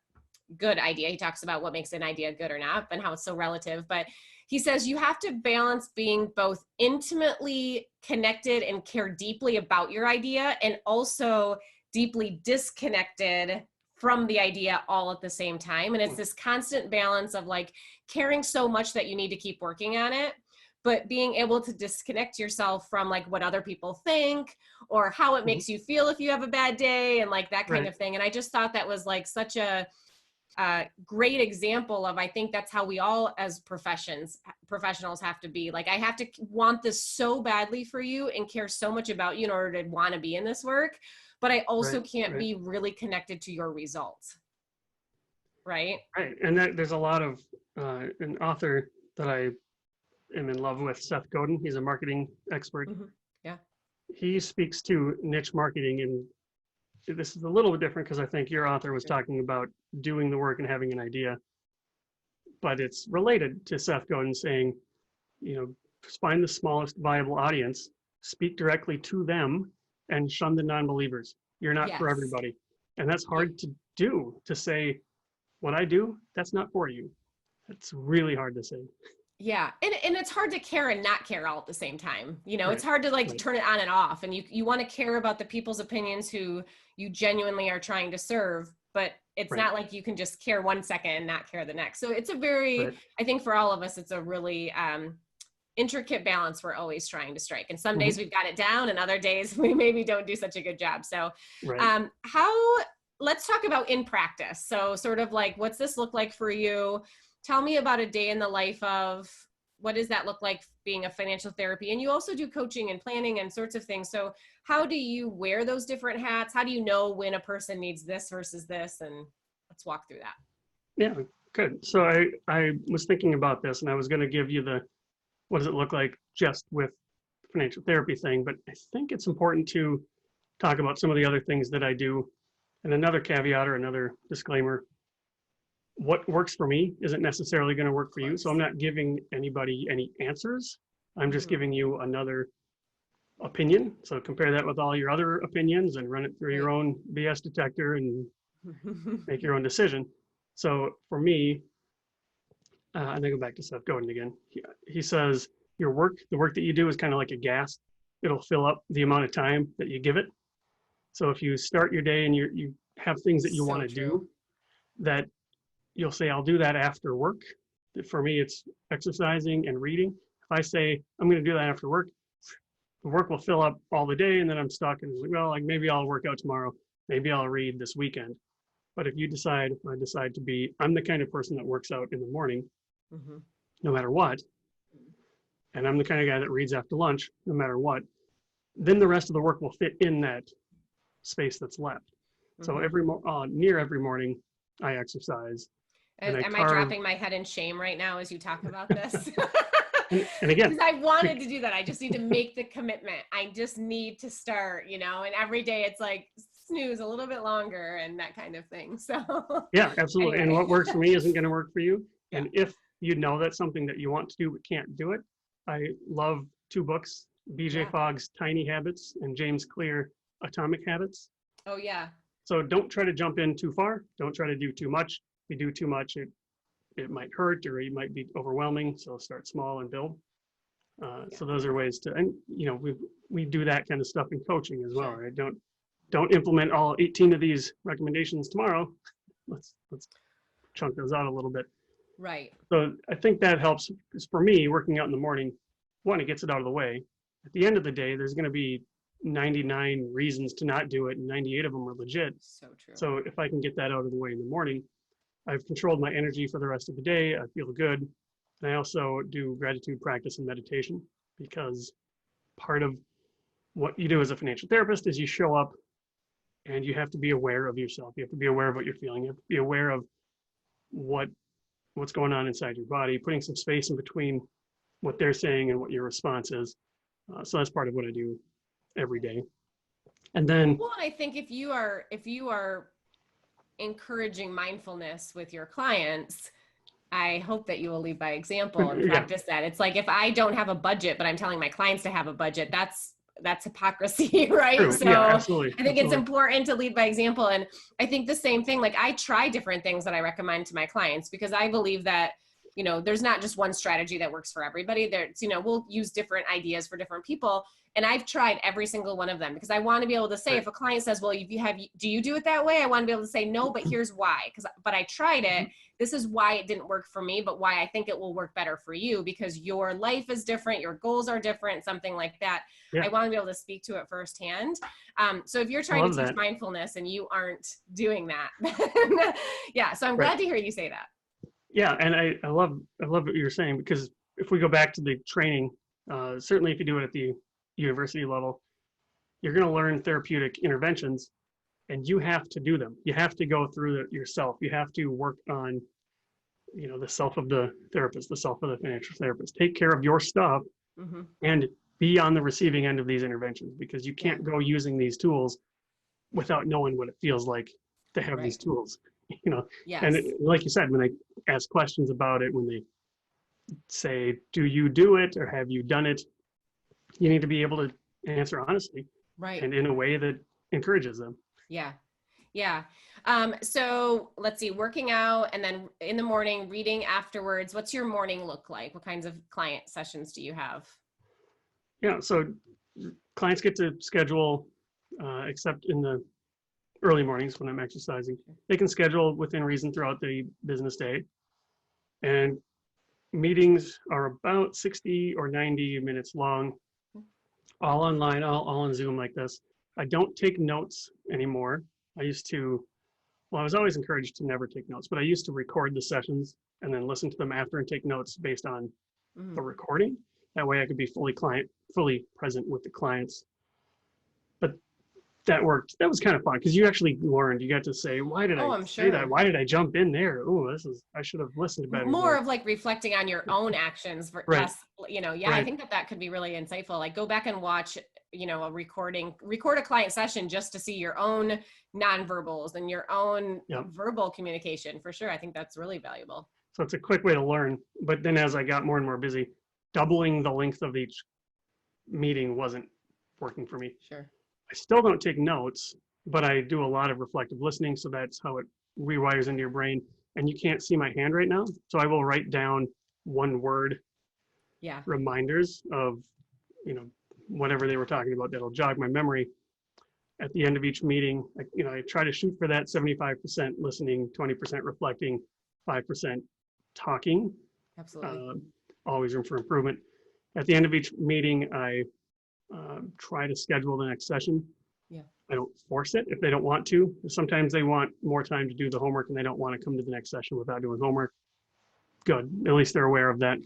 he talks about what makes an idea good or not and how it's so relative, but he says you have to balance being both intimately connected and care deeply about your idea, and also deeply disconnected from the idea all at the same time. And it's this constant balance of like caring so much that you need to keep working on it, but being able to disconnect yourself from like what other people think or how it makes you feel if you have a bad day and like that kind of thing. And I just thought that was like such a great example of, I think that's how we all as professionals have to be. Like, I have to want this so badly for you and care so much about you in order to want to be in this work, but I also can't be really connected to your results. Right. Right. And there's a lot of, an author that I am in love with, Seth Godin. He's a marketing expert. Mm-hmm. Yeah. He speaks to niche marketing, and this is a little bit different because I think your author was talking about doing the work and having an idea, but it's related to Seth Godin saying, find the smallest viable audience, speak directly to them, and shun the non-believers. You're not for everybody. And that's hard to do, to say, what I do, that's not for you. It's really hard to say. Yeah. And it's hard to care and not care all at the same time. It's hard to turn it on and off, and you want to care about the people's opinions who you genuinely are trying to serve, but it's not like you can just care 1 second and not care the next. So it's a very, I think for all of us, it's a really intricate balance we're always trying to strike. And some days we've got it down, and other days we maybe don't do such a good job. So let's talk about in practice. So sort of like, what's this look like for you? Tell me about a day in the life of, what does that look like being a financial therapy? And you also do coaching and planning and sorts of things. So how do you wear those different hats? How do you know when a person needs this versus this? And let's walk through that. Yeah, good. So I was thinking about this, and I was going to give you what does it look like just with the financial therapy thing, but I think it's important to talk about some of the other things that I do. And another caveat or another disclaimer, what works for me isn't necessarily going to work for you. So I'm not giving anybody any answers. I'm just giving you another opinion. So compare that with all your other opinions and run it through your own BS detector and make your own decision. So for me, and I go back to Seth Godin again. He says, the work that you do is kind of like a gas. It'll fill up the amount of time that you give it. So if you start your day and you have things that you want to do, that you'll say, I'll do that after work. For me, it's exercising and reading. If I say, I'm going to do that after work, the work will fill up all the day, and then I'm stuck and maybe I'll work out tomorrow. Maybe I'll read this weekend. But if I decide to be, I'm the kind of person that works out in the morning, no matter what, and I'm the kind of guy that reads after lunch, no matter what, then the rest of the work will fit in that space that's left. So near every morning I exercise. Am I dropping my head in shame right now as you talk about this? and again, because I wanted to do that. I just need to make the commitment. I just need to start, and every day it's like snooze a little bit longer and that kind of thing. So yeah, absolutely. Anyway. And what works for me isn't going to work for you. And if you know that's something that you want to do but can't do it, I love 2 books, BJ Fogg's Tiny Habits and James Clear Atomic Habits. Oh yeah. So don't try to jump in too far. Don't try to do too much. If you do too much, it might hurt or it might be overwhelming. So start small and build. So those are ways to, and we do that kind of stuff in coaching as well, right? Don't implement all 18 of these recommendations tomorrow. Let's chunk those out a little bit. Right. So I think that helps. Because for me, working out in the morning, one, it gets it out of the way. At the end of the day, there's going to be 99 reasons to not do it, and 98 of them are legit. So true. So if I can get that out of the way in the morning, I've controlled my energy for the rest of the day. I feel good. And I also do gratitude practice and meditation, because part of what you do as a financial therapist is you show up and you have to be aware of yourself. You have to be aware of what you're feeling. You have to be aware of what's going on inside your body, putting some space in between what they're saying and what your response is. So that's part of what I do every day. And then, well, I think if you are encouraging mindfulness with your clients, I hope that you will lead by example and practice that. It's like, if I don't have a budget, but I'm telling my clients to have a budget, that's hypocrisy, right? True. So yeah, absolutely. I think it's important to lead by example. And I think the same thing, like I try different things that I recommend to my clients, because I believe that you know, there's not just one strategy that works for everybody. There's, you know, we'll use different ideas for different people. And I've tried every single one of them because I want to be able to say, if a client says, well, do you do it that way? I want to be able to say, no, but here's why. But I tried it. This is why it didn't work for me, but why I think it will work better for you, because your life is different. Your goals are different, something like that. Yeah. I want to be able to speak to it firsthand. So if you're trying to teach mindfulness and you aren't doing that, yeah. So I'm glad to hear you say that. Yeah. And I love what you're saying, because if we go back to the training, certainly if you do it at the university level, you're going to learn therapeutic interventions, and you have to do them. You have to go through it yourself. You have to work on, you know, the self of the therapist, the self of the financial therapist. Take care of your stuff and be on the receiving end of these interventions, because you can't go using these tools without knowing what it feels like to have these tools, you know. And like you said, when they ask questions about it, when they say, do you do it or have you done it, you need to be able to answer honestly, and in a way that encourages them. Yeah. So let's see, working out and then in the morning, reading afterwards. What's your morning look like? What kinds of client sessions do you have? Yeah, so clients get to schedule, except in the early mornings when I'm exercising, they can schedule within reason throughout the business day. And meetings are about 60 or 90 minutes long, all online, all on Zoom like this. I don't take notes anymore. I used to, well, I was always encouraged to never take notes, but I used to record the sessions and then listen to them after and take notes based on the recording. That way I could be fully present with the clients. But that worked. That was kind of fun because you actually learned. You got to say, why did I say that? Why did I jump in there? Oh, I should have listened better. More of like reflecting on your own actions for less, you know, I think that could be really insightful. Like go back and watch, you know, record a client session just to see your own nonverbals and your own verbal communication for sure. I think that's really valuable. So it's a quick way to learn. But then as I got more and more busy, doubling the length of each meeting wasn't working for me. Sure. I still don't take notes, but I do a lot of reflective listening. So that's how it rewires into your brain. And you can't see my hand right now. So I will write down one word reminders of, you know, whatever they were talking about that'll jog my memory. At the end of each meeting, I try to shoot for that 75% listening, 20% reflecting, 5% talking. Absolutely. Always room for improvement. At the end of each meeting, I try to schedule the next session. I don't force it if they don't want to. Sometimes they want more time to do the homework and they don't want to come to the next session without doing homework. Good. At least they're aware of that.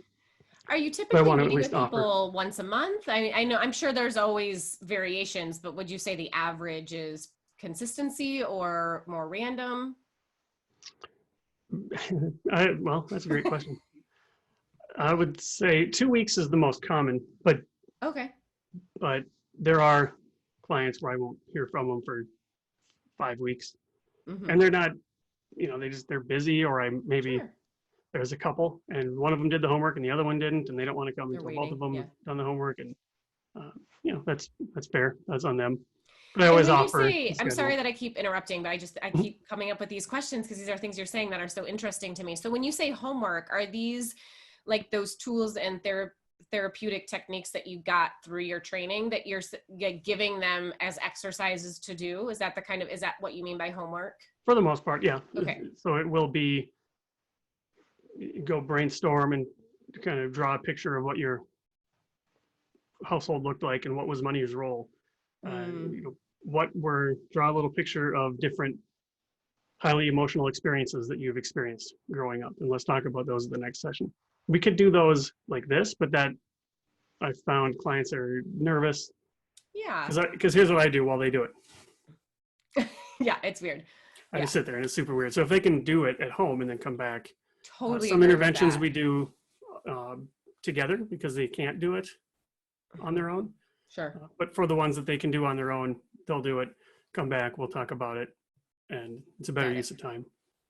Are you typically meeting with people once a month? I know, I'm sure there's always variations, but would you say the average is consistency or more random? Well, that's a great question. I would say 2 weeks is the most common, but there are clients where I won't hear from them for 5 weeks, and they're not, you know, they're busy, or there's a couple and one of them did the homework and the other one didn't, and they don't want to come until both of them have done the homework, and you know, that's fair. That's on them. But I always offer. I'm sorry that I keep interrupting, but I keep coming up with these questions because these are things you're saying that are so interesting to me. So when you say homework, are these like those tools and therapeutic techniques that you got through your training that you're giving them as exercises to do? Is that what you mean by homework? For the most part, yeah. Okay. So it will be, go brainstorm and kind of draw a picture of what your household looked like and what was money's role. You know, draw a little picture of different highly emotional experiences that you've experienced growing up. And let's talk about those in the next session. We could do those like this, but that I found clients are nervous. Yeah. Because here's what I do while they do it. Yeah, it's weird. I just sit there and it's super weird. So if they can do it at home and then come back, totally. Some interventions we do together because they can't do it on their own. Sure. But for the ones that they can do on their own, they'll do it, come back, we'll talk about it, and it's a better use of time.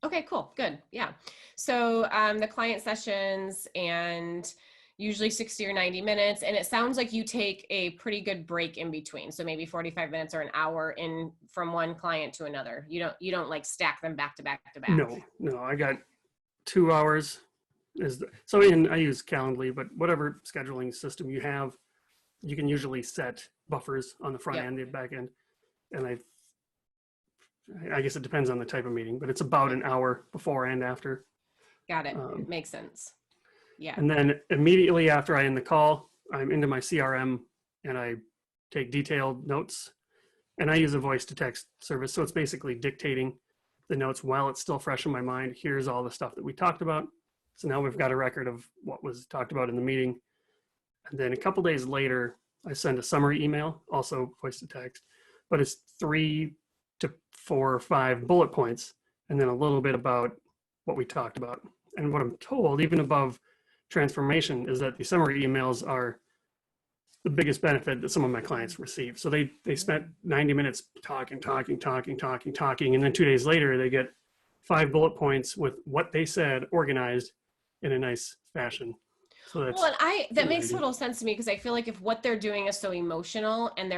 Okay, cool. Good. Yeah. So the client sessions and usually 60 or 90 minutes. And it sounds like you take a pretty good break in between. So maybe 45 minutes or an hour in from one client to another. You don't like stack them back to back to back. No, I got 2 hours I use Calendly, but whatever scheduling system you have, you can usually set buffers on the front Yep. end, the back end. And I guess it depends on the type of meeting, but it's about an hour before and after. Got it. Makes sense. Yeah. And then immediately after I end the call, I'm into my CRM and I take detailed notes. And I use a voice to text service. So it's basically dictating the notes while it's still fresh in my mind. Here's all the stuff that we talked about. So now we've got a record of what was talked about in the meeting. And then a couple days later, I send a summary email, also voice to text, but it's 3 to 4 or 5 bullet points, and then a little bit about what we talked about. And what I'm told, even above transformation, is that the summary emails are the biggest benefit that some of my clients receive. So they spent 90 minutes talking, and then 2 days later, they get 5 bullet points with what they said organized in a nice fashion. So that's, well, and that makes total sense to me, because I feel like if what they're doing is so emotional and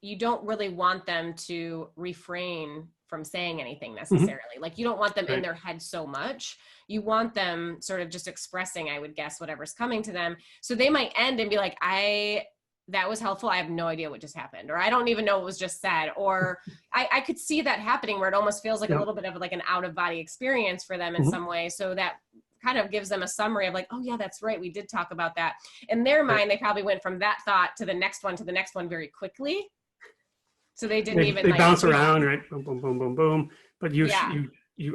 you don't really want them to refrain from saying anything necessarily. Like you don't want them in their head so much. You want them sort of just expressing, I would guess, whatever's coming to them. So they might end and be like, that was helpful. I have no idea what just happened, or I don't even know what was just said. Or I could see that happening where it almost feels like a little bit of like an out of body experience for them in some way. So that kind of gives them a summary of like, oh yeah, that's right, we did talk about that. In their mind, they probably went from that thought to the next one very quickly. So they didn't even they bounce around, right? Boom, boom, boom, boom, boom. But you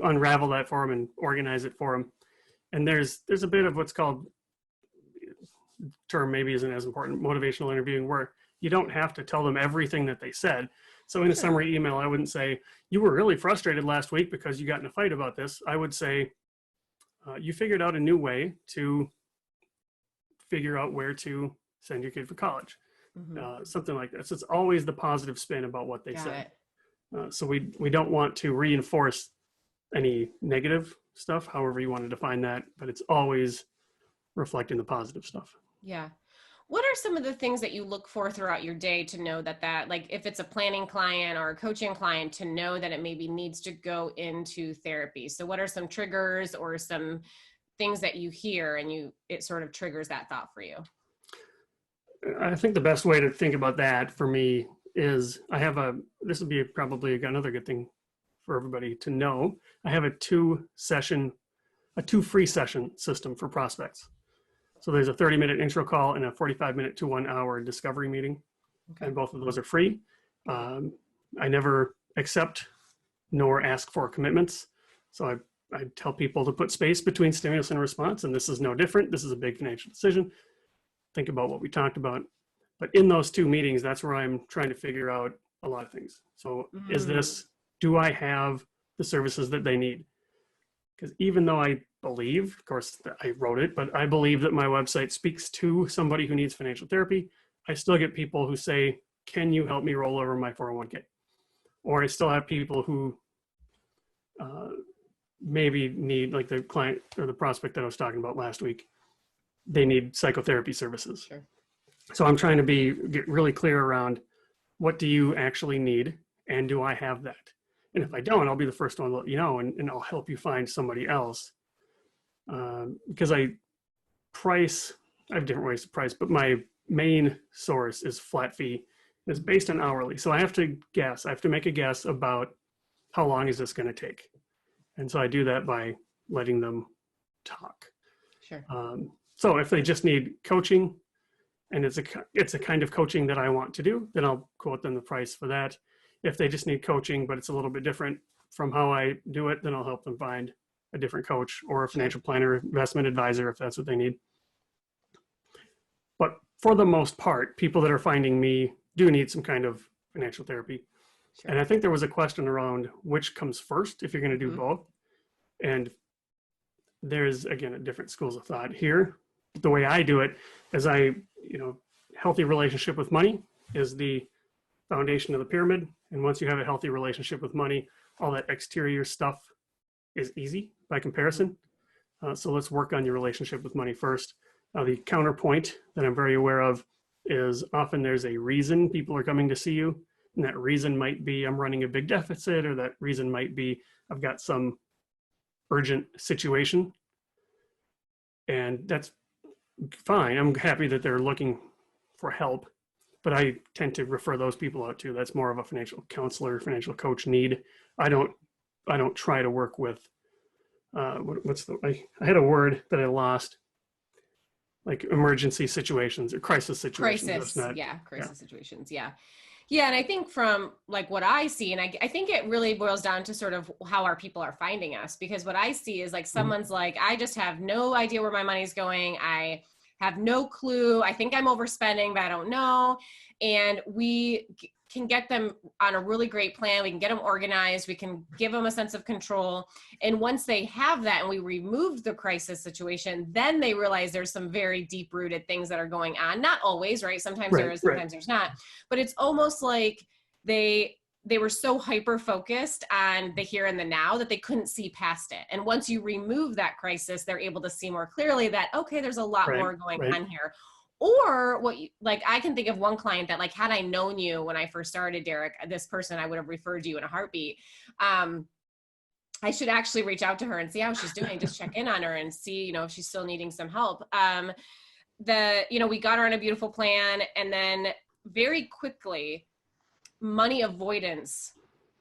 unravel that for them and organize it for them. And there's a bit of what's called, term maybe isn't as important, motivational interviewing, where you don't have to tell them everything that they said. So in a summary email, I wouldn't say, you were really frustrated last week because you got in a fight about this. I would say, you figured out a new way to figure out where to send your kid for college. Something like that. So it's always the positive spin about what they said. So we don't want to reinforce any negative stuff, however you want to define that, but it's always reflecting the positive stuff. Yeah. What are some of the things that you look for throughout your day to know that like if it's a planning client or a coaching client, to know that it maybe needs to go into therapy? So what are some triggers or some things that you hear and it sort of triggers that thought for you? I think the best way to think about that for me is this would be probably another good thing for everybody to know. I have a two free session system for prospects. So there's a 30-minute intro call and a 45-minute to 1 hour discovery meeting. Okay. And both of those are free. I never accept nor ask for commitments. So I tell people to put space between stimulus and response, and this is no different. This is a big financial decision. Think about what we talked about. But in those 2 meetings, that's where I'm trying to figure out a lot of things. So do I have the services that they need? Because even though I believe, of course, I wrote it, but I believe that my website speaks to somebody who needs financial therapy, I still get people who say, can you help me roll over my 401k? Or I still have people who maybe need, like the client or the prospect that I was talking about last week, they need psychotherapy services. Sure. So I'm trying to get really clear around, what do you actually need, and do I have that? And if I don't, I'll be the first one to let you know, and I'll help you find somebody else. Because I have different ways to price, but my main source is flat fee. It's based on hourly. So I have to make a guess about how long is this going to take. And so I do that by letting them talk. Sure. So if they just need coaching, and it's a kind of coaching that I want to do, then I'll quote them the price for that. If they just need coaching, but it's a little bit different from how I do it, then I'll help them find a different coach or a financial planner, investment advisor, if that's what they need. But for the most part, people that are finding me do need some kind of financial therapy. Sure. And I think there was a question around which comes first if you're going to do both. And there's, again, different schools of thought here. The way I do it is healthy relationship with money is the foundation of the pyramid. And once you have a healthy relationship with money, all that exterior stuff is easy by comparison. So let's work on your relationship with money first. The counterpoint that I'm very aware of is often there's a reason people are coming to see you. And that reason might be I'm running a big deficit, or that reason might be I've got some urgent situation. And that's fine. I'm happy that they're looking for help, but I tend to refer those people out to. That's more of a financial counselor, financial coach need. I don't try to work with, I had a word that I lost, like emergency situations or crisis situations. Crisis. That's not, Yeah. Crisis situations. Yeah. Yeah. And I think from like what I see, and I think it really boils down to sort of how our people are finding us, because what I see is like someone's like, I just have no idea where my money's going. I have no clue. I think I'm overspending, but I don't know. And we can get them on a really great plan. We can get them organized. We can give them a sense of control. And once they have that and we remove the crisis situation, then they realize there's some very deep rooted things that are going on. Not always, right? Sometimes there is, sometimes there's not. But it's almost like they were so hyper focused on the here and the now that they couldn't see past it. And once you remove that crisis, they're able to see more clearly that, okay, there's a lot more going on here. Or what, like, I can think of one client that, like, had I known you when I first started, Derek, this person, I would have referred you in a heartbeat. I should actually reach out to her and see how she's doing, just check in on her and see, you know, if she's still needing some help. We got her on a beautiful plan, and then very quickly, money avoidance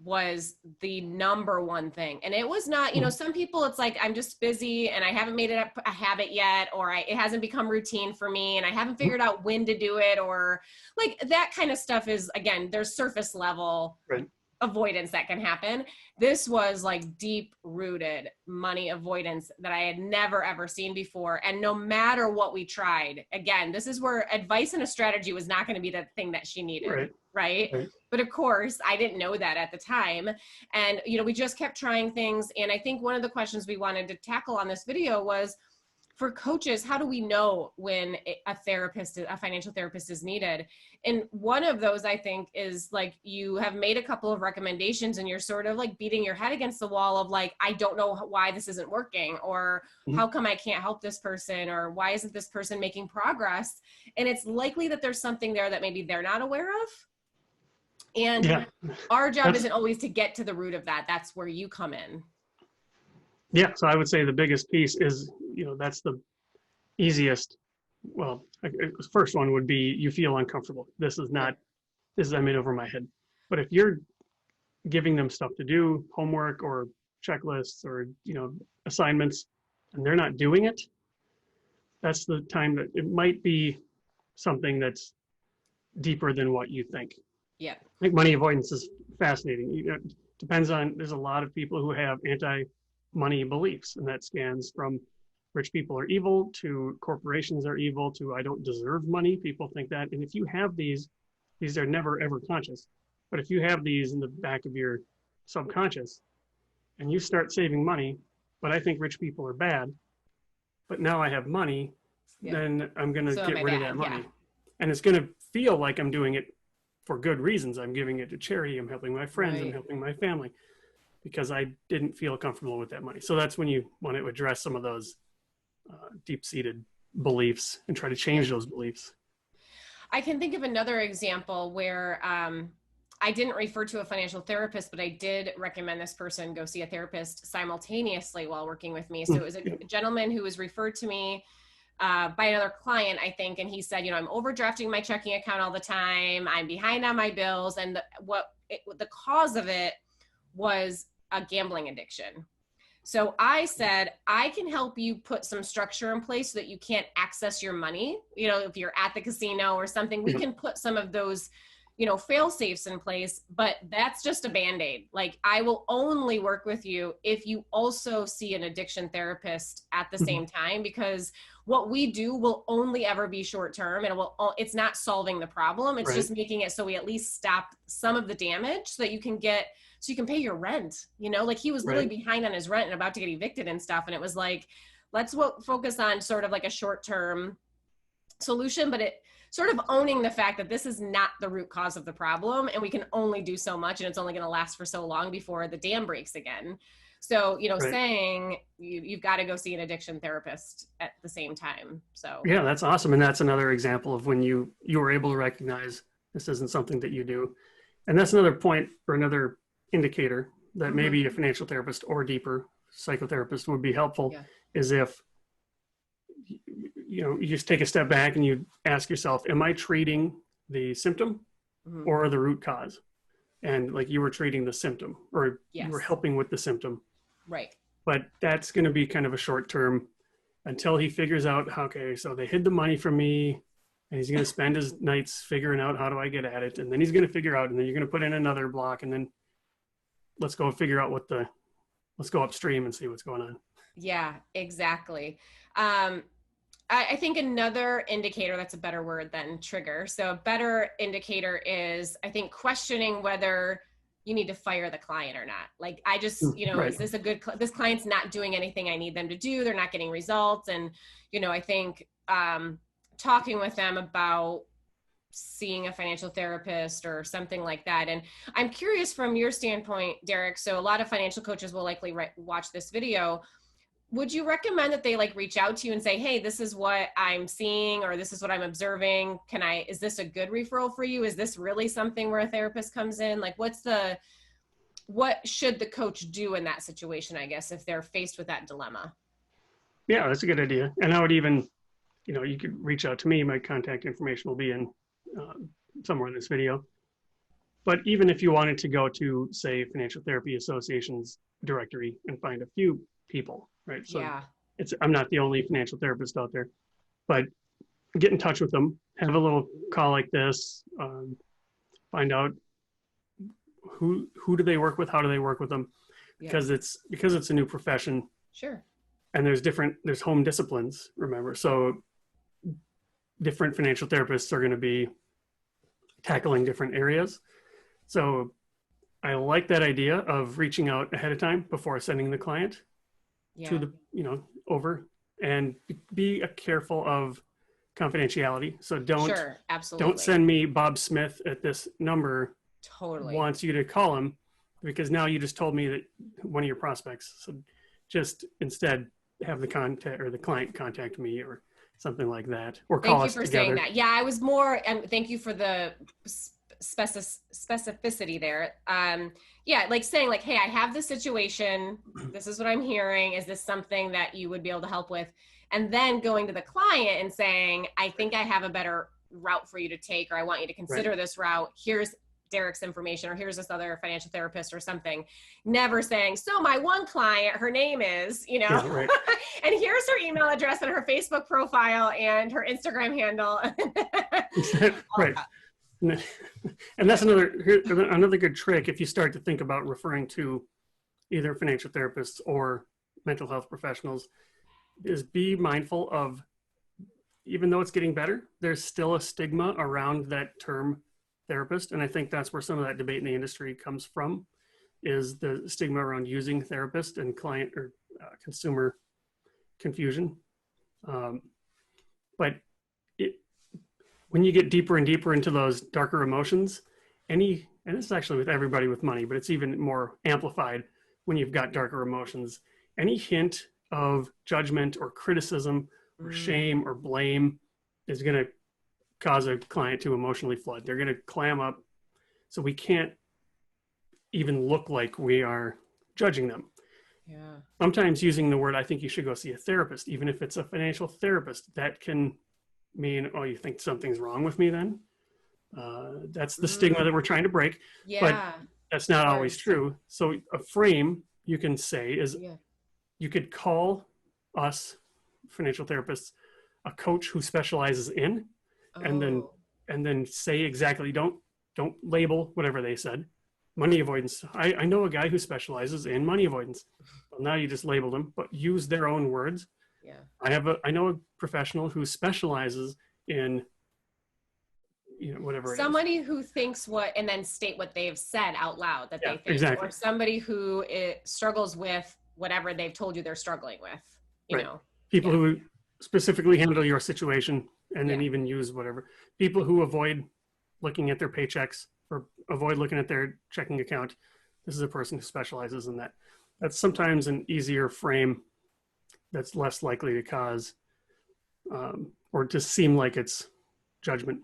was the number one thing. And it was not, you know, some people it's like, I'm just busy and I haven't made it a habit yet, or it hasn't become routine for me and I haven't figured out when to do it, or like that kind of stuff is, again, there's surface level avoidance that can happen. This was like deep rooted money avoidance that I had never, ever seen before. And no matter what we tried, again, this is where advice and a strategy was not going to be the thing that she needed. Right. But of course, I didn't know that at the time. And, you know, we just kept trying things. And I think one of the questions we wanted to tackle on this video was, for coaches, how do we know when a financial therapist is needed? And one of those, I think, is like, you have made a couple of recommendations and you're sort of like beating your head against the wall of like, I don't know why this isn't working, or how come I can't help this person, or why isn't this person making progress? And it's likely that there's something there that maybe they're not aware of. And our job isn't always to get to the root of that. That's where you come in. Yeah. So I would say the biggest piece is, you know, that's the easiest. Well, the first one would be, you feel uncomfortable. This is I'm in over my head. But if you're giving them stuff to do, homework or checklists or, you know, assignments, and they're not doing it, that's the time that it might be something that's deeper than what you think. Yeah. I think money avoidance is fascinating. It depends on, there's a lot of people who have anti-money beliefs, and that scans from rich people are evil to corporations are evil to I don't deserve money. People think that. And if you have these are never ever conscious. But if you have these in the back of your subconscious and you start saving money, but I think rich people are bad, but now I have money, then I'm going to get rid of that money. And it's going to feel like I'm doing it for good reasons. I'm giving it to charity. I'm helping my friends. I'm helping my family, because I didn't feel comfortable with that money. So that's when you want to address some of those deep-seated beliefs and try to change those beliefs. I can think of another example where I didn't refer to a financial therapist, but I did recommend this person go see a therapist simultaneously while working with me. So it was a gentleman who was referred to me by another client, I think, and he said, you know, I'm overdrafting my checking account all the time. I'm behind on my bills. And the cause of it was a gambling addiction. So I said, I can help you put some structure in place so that you can't access your money. You know, if you're at the casino or something, we can put some of those, you know, fail safes in place, but that's just a Band-Aid. Like, I will only work with you if you also see an addiction therapist at the same time, because what we do will only ever be short-term, and it's not solving the problem. It's just making it so we at least stop some of the damage so that you can pay your rent. You know, like, he was literally behind on his rent and about to get evicted and stuff. And it was like, let's focus on sort of like a short-term solution, but it sort of owning the fact that this is not the root cause of the problem, and we can only do so much, and it's only going to last for so long before the dam breaks again. So, you know, saying you've got to go see an addiction therapist at the same time. So yeah, that's awesome. And that's another example of when you were able to recognize this isn't something that you do. And that's another point, or another indicator that maybe a financial therapist or deeper psychotherapist would be helpful, is if you just take a step back and you ask yourself, am I treating the symptom Mhm. or the root cause? And like you were treating the symptom, or you were Yes. helping with the symptom. Right. But that's going to be kind of a short term until he figures out, okay, so they hid the money from me and he's going to spend his nights figuring out how do I get at it. And then he's going to figure out, and then you're going to put in another block, and then let's go figure out let's go upstream and see what's going on. Yeah, exactly. I think another indicator, that's a better word than trigger. So a better indicator is, I think, questioning whether you need to fire the client or not. Like, I just, Right. is this a good, this client's not doing anything I need them to do. They're not getting results. And, I think talking with them about seeing a financial therapist or something like that. And I'm curious from your standpoint, Derek, so a lot of financial coaches will likely watch this video. Would you recommend that they like reach out to you and say, hey, this is what I'm seeing, or this is what I'm observing. Is this a good referral for you? Is this really something where a therapist comes in? Like, what should the coach do in that situation, I guess, if they're faced with that dilemma? Yeah, that's a good idea. And I would even, you could reach out to me. My contact information will be in somewhere in this video. But even if you wanted to go to, say, Financial Therapy Association's directory and find a few people, right? So Yeah. I'm not the only financial therapist out there, but get in touch with them, have a little call like this, find out who do they work with, how do they work with them, because it's a new profession. Sure. And there's home disciplines, remember, so different financial therapists are going to be tackling different areas. So I like that idea of reaching out ahead of time before sending the client to the over, and be careful of confidentiality. So Sure, absolutely. don't send me Bob Smith at this number. Totally. Wants you to call him, because now you just told me that one of your prospects. So just instead have the client contact me or something like that, or call us together. Thank you for saying that. Yeah, I was more, and thank you for the specificity there. Yeah, like saying like, hey, I have this situation. This is what I'm hearing. Is this something that you would be able to help with? And then going to the client and saying, I think I have a better route for you to take, or I want you to consider this route. Here's Derek's information, or here's this other financial therapist or something. Never saying, so my one client, her name is, Yeah, right. and here's her email address and her Facebook profile and her Instagram handle. Right. And that's another good trick. If you start to think about referring to either financial therapists or mental health professionals, is be mindful of, even though it's getting better, there's still a stigma around that term therapist. And I think that's where some of that debate in the industry comes from, is the stigma around using therapist and client or consumer confusion. But when you get deeper and deeper into those darker emotions, and this is actually with everybody with money, but it's even more amplified when you've got darker emotions, any hint of judgment or criticism or shame or blame is going to cause a client to emotionally flood. They're going to clam up. So we can't even look like we are judging them. Yeah. Sometimes using the word, I think you should go see a therapist, even if it's a financial therapist, that can mean, oh, you think something's wrong with me then? That's the stigma that we're trying to break. Yeah. But that's not always true. So a frame you can say is, you could call us financial therapists a coach who specializes in, and then say exactly, don't label whatever they said. Money avoidance. I know a guy who specializes in money avoidance. Well, now you just labeled them, but use their own words. Yeah. I know a professional who specializes in, whatever. Somebody who thinks and then state what they've said out loud that they think, exactly. or somebody who struggles with whatever they've told you they're struggling with. You know, people who specifically handle your situation, and then even use whatever. People who avoid looking at their paychecks or avoid looking at their checking account. This is a person who specializes in that. That's sometimes an easier frame that's less likely to cause or to seem like it's judgment.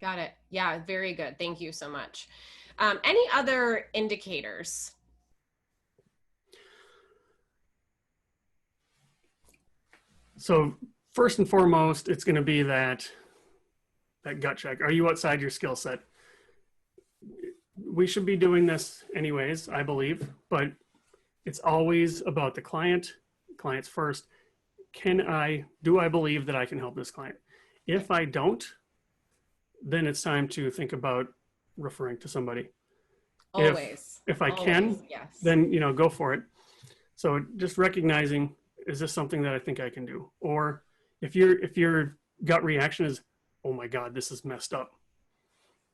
Got it. Yeah, very good. Thank you so much. Any other indicators? So first and foremost, it's going to be that gut check. Are you outside your skill set? We should be doing this anyways, I believe, but it's always about the client, clients first. Do I believe that I can help this client? If I don't, then it's time to think about referring to somebody. Always. If I Always, can, yes. then, go for it. So just recognizing, is this something that I think I can do? Or if your gut reaction is, oh my God, this is messed up,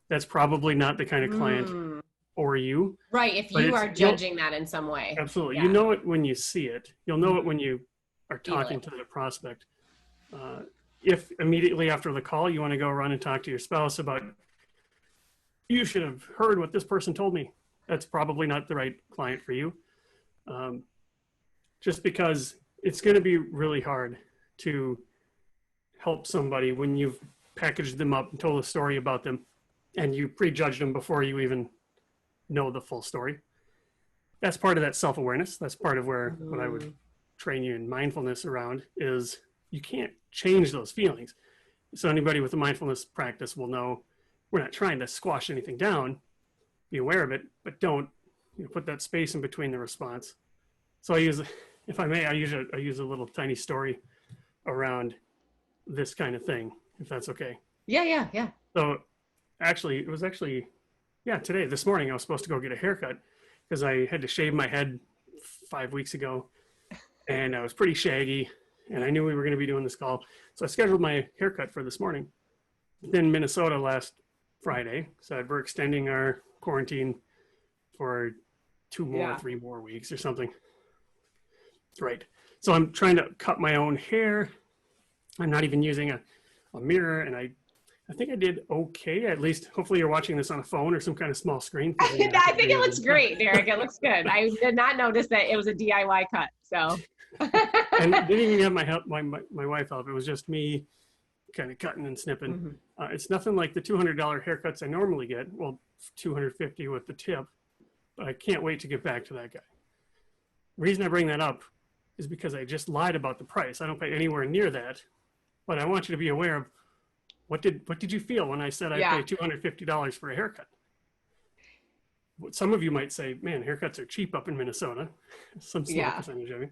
that's probably not the kind of client for you. Right. If you are judging that in some way. Absolutely. Yeah. You know it when you see it. You'll know it when you are talking it. to the prospect. If immediately after the call, you want to go run and talk to your spouse about, you should have heard what this person told me, that's probably not the right client for you. Just because it's going to be really hard to help somebody when you've packaged them up and told a story about them and you prejudged them before you even know the full story. That's part of that self-awareness. That's part of where what I would train you in mindfulness around is you can't change those feelings. So anybody with a mindfulness practice will know we're not trying to squash anything down, be aware of it, but don't put that space in between the response. So I use, if I may, I use a little tiny story around this kind of thing, if that's okay. Yeah. So it was today, this morning, I was supposed to go get a haircut because I had to shave my head 5 weeks ago and I was pretty shaggy and I knew we were going to be doing this call. So I scheduled my haircut for this morning. Then Minnesota last Friday said we're extending our quarantine for 3 more weeks or something. Right. So I'm trying to cut my own hair. I'm not even using a mirror, and I think I did okay. At least, hopefully, you're watching this on a phone or some kind of small screen. I think it looks great, Derek. It looks good. I did not notice that it was a DIY cut. So, and didn't even have my wife help. It was just me, kind of cutting and snipping. It's nothing like the $200 haircuts I normally get. Well, $250 with the tip. But I can't wait to get back to that guy. The reason I bring that up is because I just lied about the price. I don't pay anywhere near that. But I want you to be aware of what did you feel when I said I pay $250 for a haircut? Some of you might say, man, haircuts are cheap up in Minnesota. Some small percentage of you.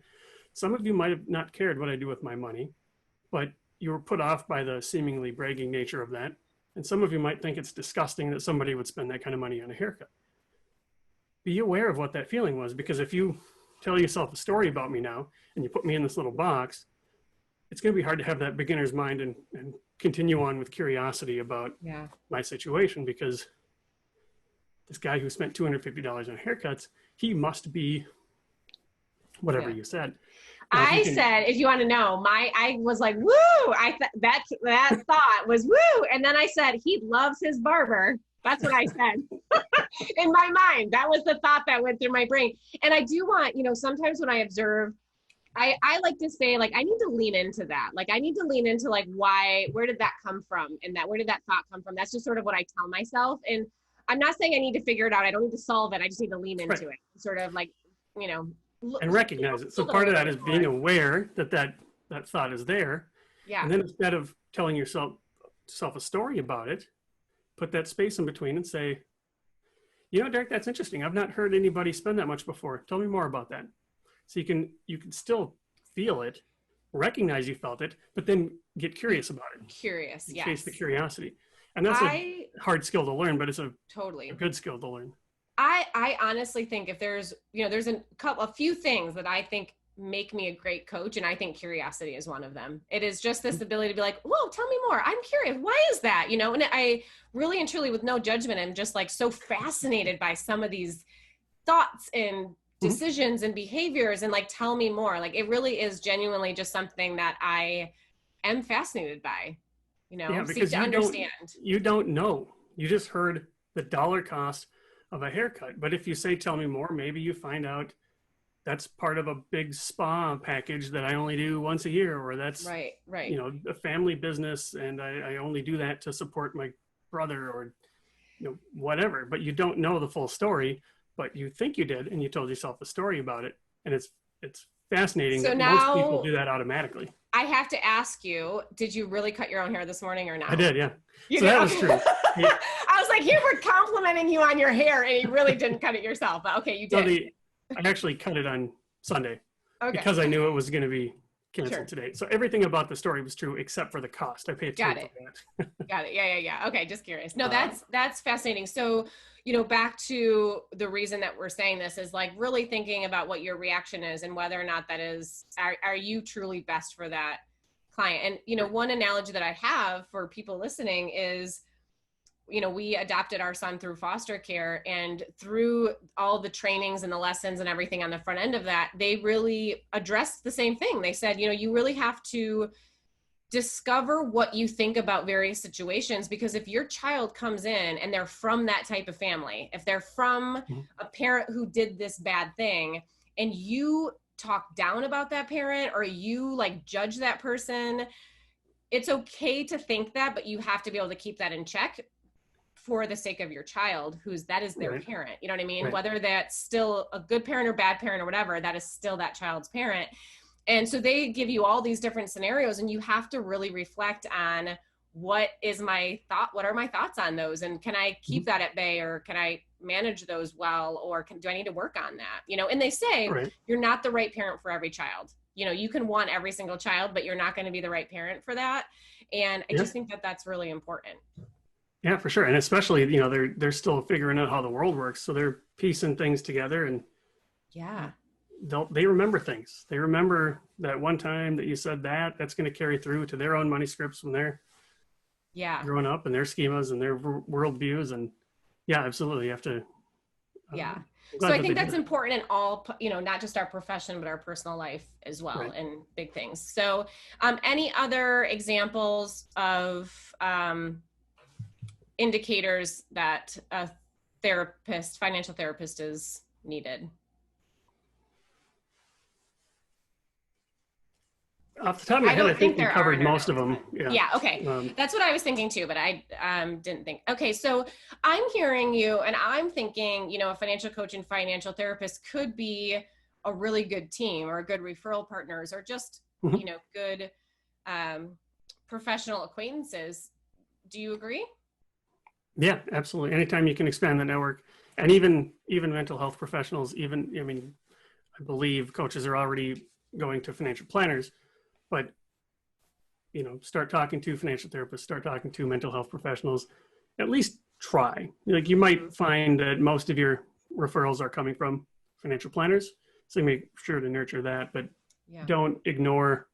Some of you might have not cared what I do with my money, but you were put off by the seemingly bragging nature of that. And some of you might think it's disgusting that somebody would spend that kind of money on a haircut. Be aware of what that feeling was, because if you tell yourself a story about me now and you put me in this little box, it's going to be hard to have that beginner's mind and continue on with curiosity about my situation, because this guy who spent $250 on haircuts, he must be whatever you said. I said, if you want to know, I was like, woo! That thought was woo! And then I said, he loves his barber. That's what I said in my mind. That was the thought that went through my brain. And I do want, sometimes when I observe, I like to say, like, I need to lean into that. Like, I need to lean into, like, where did that come from? And where did that thought come from? That's just sort of what I tell myself. And I'm not saying I need to figure it out. I don't need to solve it. I just need to lean into it. Sort of like, and recognize it. So part of that is being aware that thought is there. Yeah. And then instead of telling yourself a story about it, put that space in between and say, Derek, that's interesting. I've not heard anybody spend that much before. Tell me more about that. So you can still feel it, recognize you felt it, but then get curious about it. Curious, yes. Chase the curiosity. And that's a hard skill to learn, but it's a good skill to learn. I honestly think if there's a few things that I think make me a great coach, and I think curiosity is one of them. It is just this ability to be like, whoa, tell me more. I'm curious. Why is that? And I really and truly, with no judgment, I'm just like so fascinated by some of these thoughts and decisions and behaviors, and like, tell me more. Like, it really is genuinely just something that I am fascinated by, because to understand. You don't know. You just heard the dollar cost of a haircut. But if you say, tell me more, maybe you find out that's part of a big spa package that I only do once a year, or that's right. A family business, and I only do that to support my brother, or whatever. But you don't know the full story, but you think you did, and you told yourself a story about it, and it's fascinating So that most people now do that automatically. I have to ask you, did you really cut your own hair this morning or no? I did, yeah. You So did? that was Okay. true. Yeah. I was like, you were complimenting you on your hair and you really didn't cut it yourself. But okay, you So did. I actually cut it on Sunday Okay. because I knew it was going to be canceled Sure. today. So everything about the story was true except for the cost. I paid Got $2 it. for that. Got it. Yeah. Okay, just curious. No, Uh, that's fascinating. So, back to the reason that we're saying this is like really thinking about what your reaction is and whether or not that is, are you truly best for that client? And, one analogy that I have for people listening is, we adopted our son through foster care, and through all the trainings and the lessons and everything on the front end of that, they really addressed the same thing. They said, you really have to discover what you think about various situations, because if your child comes in and they're from that type of family, if they're from a parent who did this bad thing, and you talk down about that parent or you like judge that person, it's okay to think that, but you have to be able to keep that in check for the sake of your child, that is their Right. parent. You know what I mean? Right. Whether that's still a good parent or bad parent or whatever, that is still that child's parent. And so they give you all these different scenarios, and you have to really reflect on what are my thoughts on those, and can I keep that at bay, or can I manage those well, or do I need to work on that? And they say Right. you're not the right parent for every child. You can want every single child, but you're not going to be the right parent for that. And I just think that that's really important. Yeah, for sure. And especially, they're still figuring out how the world works. So they're piecing things together, and Yeah. they remember things. They remember that one time that you said that's going to carry through to their own money scripts when they're growing up, and their schemas and their world views. And yeah, absolutely. You have to. Yeah. So I think that's important in all, not just our profession, but our personal life as well, Right. and big things. So any other examples of indicators that a financial therapist is needed? Off the top of my head, I think you covered most of them. Yeah. Okay. That's what I was thinking too, but I didn't think. Okay. So I'm hearing you and I'm thinking, a financial coach and financial therapist could be a really good team, or good referral partners, or just, good professional acquaintances. Do you agree? Yeah, absolutely. Anytime you can expand the network, and even mental health professionals, I believe coaches are already going to financial planners, but start talking to financial therapists, start talking to mental health professionals, at least try. Like, you might find that most of your referrals are coming from financial planners, so you make sure to nurture that, but don't ignore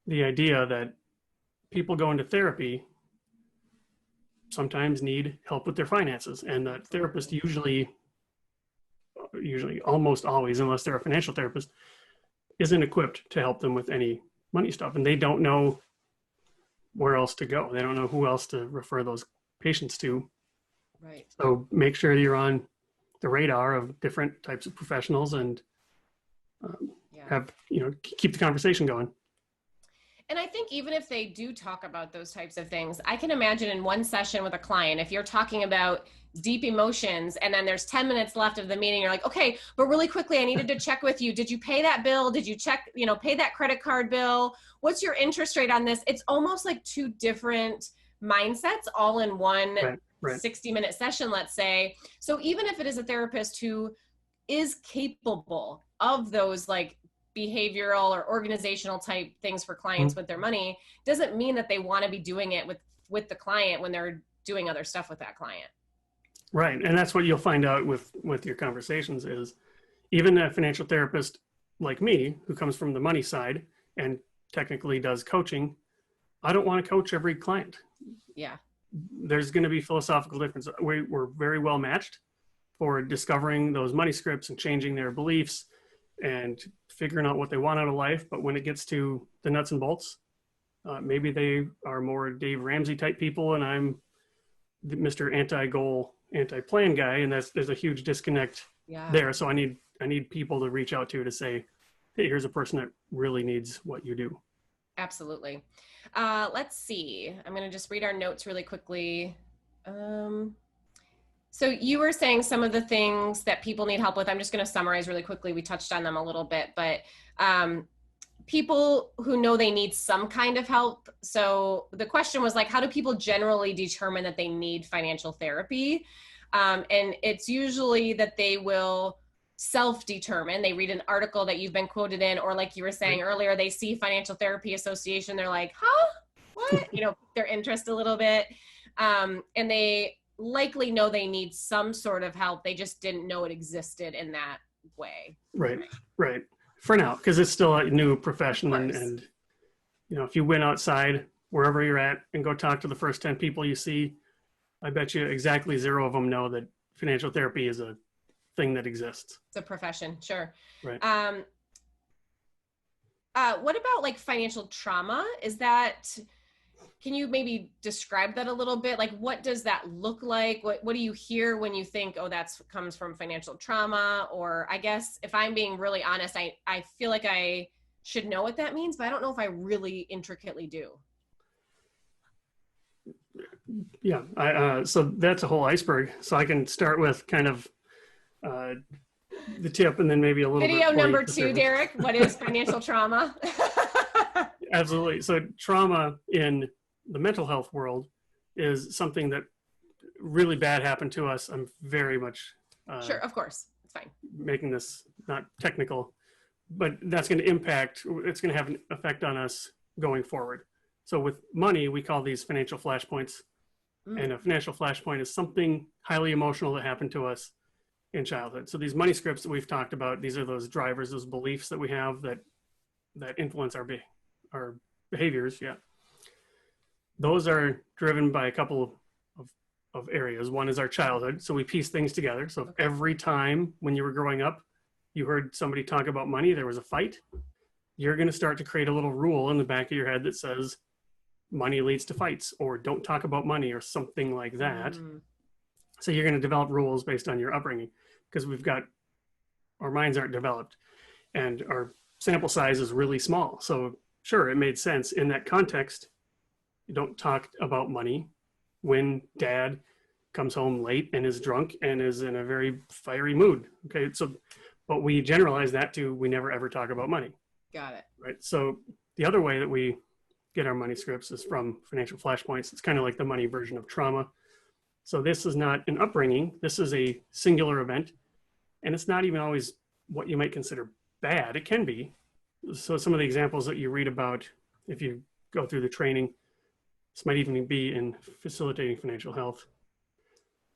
the idea that people go into therapy sometimes need help with their finances, and the therapist usually almost always, unless they're a financial therapist, isn't equipped to help them with any money stuff, and they don't know where else to go. They don't know who else to refer those patients to. Right. So make sure that you're on the radar of different types of professionals, and keep the conversation going. And I think even if they do talk about those types of things, I can imagine in one session with a client, if you're talking about deep emotions and then there's 10 minutes left of the meeting, you're like, okay, but really quickly, I needed to check with you. Did you pay that bill? Did you pay that credit card bill? What's your interest rate on this? It's almost like two different mindsets all in one Right. 60-minute session, let's say. So even if it is a therapist who is capable of those like behavioral or organizational type things for clients with their money, doesn't mean that they want to be doing it with the client when they're doing other stuff with that client. Right. And that's what you'll find out with your conversations is, even a financial therapist like me, who comes from the money side and technically does coaching, I don't want to coach every client. Yeah. There's going to be philosophical difference. We're very well matched for discovering those money scripts and changing their beliefs and figuring out what they want out of life. But when it gets to the nuts and bolts, maybe they are more Dave Ramsey type people, and I'm Mr. Anti-goal, anti-plan guy, and there's a huge disconnect there. So I need people to reach out to say, hey, here's a person that really needs what you do. Absolutely. Let's see. I'm going to just read our notes really quickly. So you were saying some of the things that people need help with. I'm just going to summarize really quickly. We touched on them a little bit, but people who know they need some kind of help. So the question was like, how do people generally determine that they need financial therapy? And it's usually that they will self-determine. They read an article that you've been quoted in, or like you were saying earlier, they see Financial Therapy Association. They're like, huh, what? Their interest a little bit. And they likely know they need some sort of help. They just didn't know it existed in that way. Right. For now, because it's still a new profession. And, if you went outside wherever you're at and go talk to the first 10 people you see, I bet you exactly 0 of them know that financial therapy is a thing that exists. It's a profession. Sure. Right. What about like financial trauma? Can you maybe describe that a little bit? Like, what does that look like? What do you hear when you think, oh, that comes from financial trauma? Or I guess if I'm being really honest, I feel like I should know what that means, but I don't know if I really intricately do. Yeah. So that's a whole iceberg. So I can start with kind of the tip and then maybe a little Video bit number 2, Derek, what is financial trauma? Absolutely. So trauma in the mental health world is something that really bad happened to us. I'm very much sure, of course, it's fine. Making this not technical, but that's going to it's going to have an effect on us going forward. So with money, we call these financial flashpoints. And a financial flashpoint is something highly emotional that happened to us in childhood. So these money scripts that we've talked about, these are those drivers, those beliefs that we have that influence our behaviors. Yeah. Those are driven by a couple of areas. One is our childhood. So we piece things together. So if every time when you were growing up, you heard somebody talk about money, there was a fight, you're going to start to create a little rule in the back of your head that says money leads to fights, or don't talk about money, or something like that. So you're going to develop rules based on your upbringing, because our minds aren't developed and our sample size is really small. So sure, it made sense in that context. You don't talk about money when dad comes home late and is drunk and is in a very fiery mood. Okay. So, but we generalize that to, we never ever talk about money. Got it. Right. So the other way that we get our money scripts is from financial flashpoints. It's kind of like the money version of trauma. So this is not an upbringing. This is a singular event. And it's not even always what you might consider bad. It can be. So some of the examples that you read about, if you go through the training, this might even be in facilitating financial health.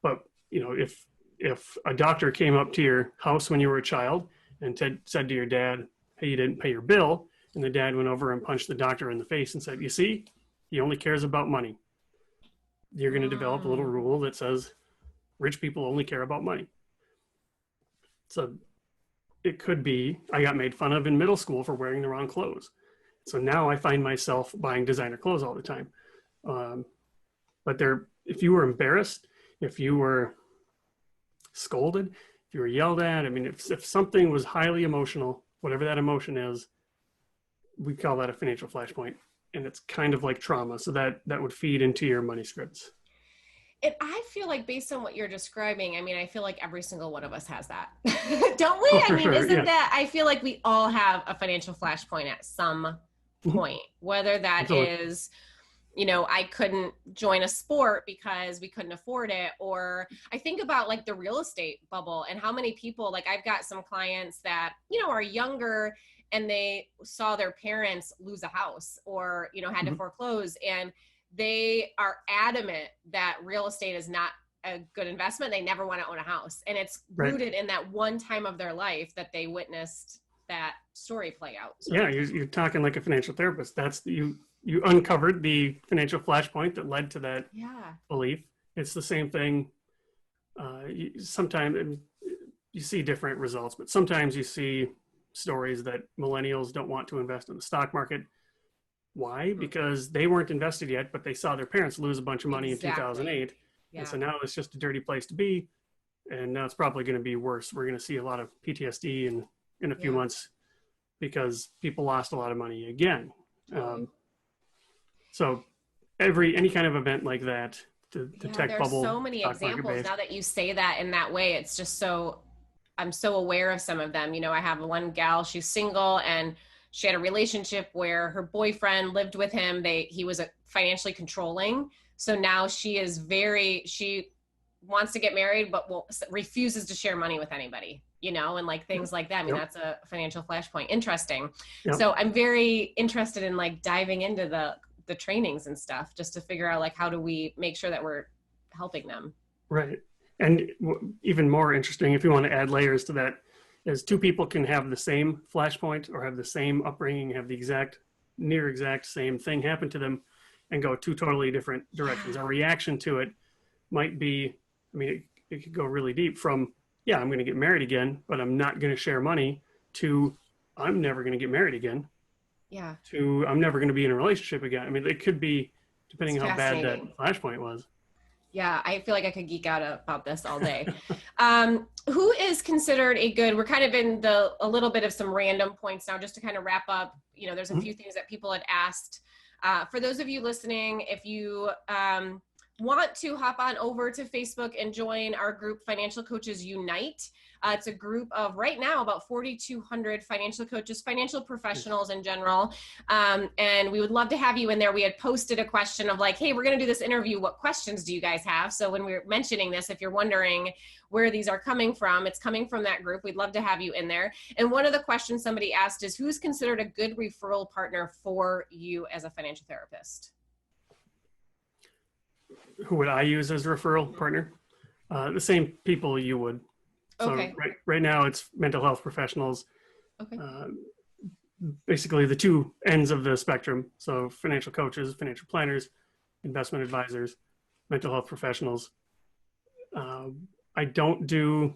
But, if a doctor came up to your house when you were a child and said to your dad, hey, you didn't pay your bill, and the dad went over and punched the doctor in the face and said, you see, he only cares about money. You're going to develop a little rule that says rich people only care about money. So it could be, I got made fun of in middle school for wearing the wrong clothes. So now I find myself buying designer clothes all the time. But if you were embarrassed, if you were scolded, if you were yelled at, if something was highly emotional, whatever that emotion is, we call that a financial flashpoint. And it's kind of like trauma. So that would feed into your money scripts. And I feel like based on what you're describing, I feel like every single one of us has that. Don't we? Isn't that, I feel like we all have a financial flashpoint at some point, whether that is, I couldn't join a sport because we couldn't afford it. Or I think about like the real estate bubble and how many people, like I've got some clients that, are younger and they saw their parents lose a house or, had to foreclose, and they are adamant that real estate is not a good investment. They never want to own a house. And it's rooted in that one time of their life that they witnessed that story play out. So yeah, you're talking like a financial therapist. That's you uncovered the financial flashpoint that led to that belief. It's the same thing. Sometimes you see different results, but sometimes you see stories that millennials don't want to invest in the stock market. Why? Because they weren't invested yet, but they saw their parents lose a bunch of money in 2008. Yeah. And so now it's just a dirty place to be. And now it's probably going to be worse. We're going to see a lot of PTSD in a few months because people lost a lot of money again. So any kind of event like that the Yeah, tech there's bubble, so many stock market examples based. now that you say that in that way. It's just so, I'm so aware of some of them. You know, I have one gal, she's single, and she had a relationship where her boyfriend lived with him. He was financially controlling. So now she wants to get married, but refuses to share money with anybody, you know, and like things like that. I mean, Yep. that's a financial flashpoint. Interesting. Yep. So I'm very interested in like diving into the trainings and stuff just to figure out like how do we make sure that we're helping them. Right. And even more interesting, if you want to add layers to that, is two people can have the same flashpoint or have the same upbringing, have the near exact same thing happen to them and go two totally different directions. Our reaction to it might be, I mean, it could go really deep from, yeah, I'm going to get married again, but I'm not going to share money, to I'm never going to get married again, Yeah. to I'm never going to be in a relationship again. I mean, it could be depending It's how bad that fascinating. flashpoint was. Yeah, I feel like I could geek out about this all day. Who is considered a good? We're kind of in a little bit of some random points now, just to kind of wrap up. You know, there's a few things that people had asked. For those of you listening, if you want to hop on over to Facebook and join our group, Financial Coaches Unite. It's a group of right now about 4,200 financial coaches, financial professionals in general. And we would love to have you in there. We had posted a question of like, hey, we're going to do this interview. What questions do you guys have? So when we're mentioning this, if you're wondering where these are coming from, it's coming from that group. We'd love to have you in there. And one of the questions somebody asked is, who's considered a good referral partner for you as a financial therapist? Who would I use as a referral partner? The same people you would. So Okay. right now it's mental health professionals, Okay. basically the two ends of the spectrum. So financial coaches, financial planners, investment advisors, mental health professionals. I don't do,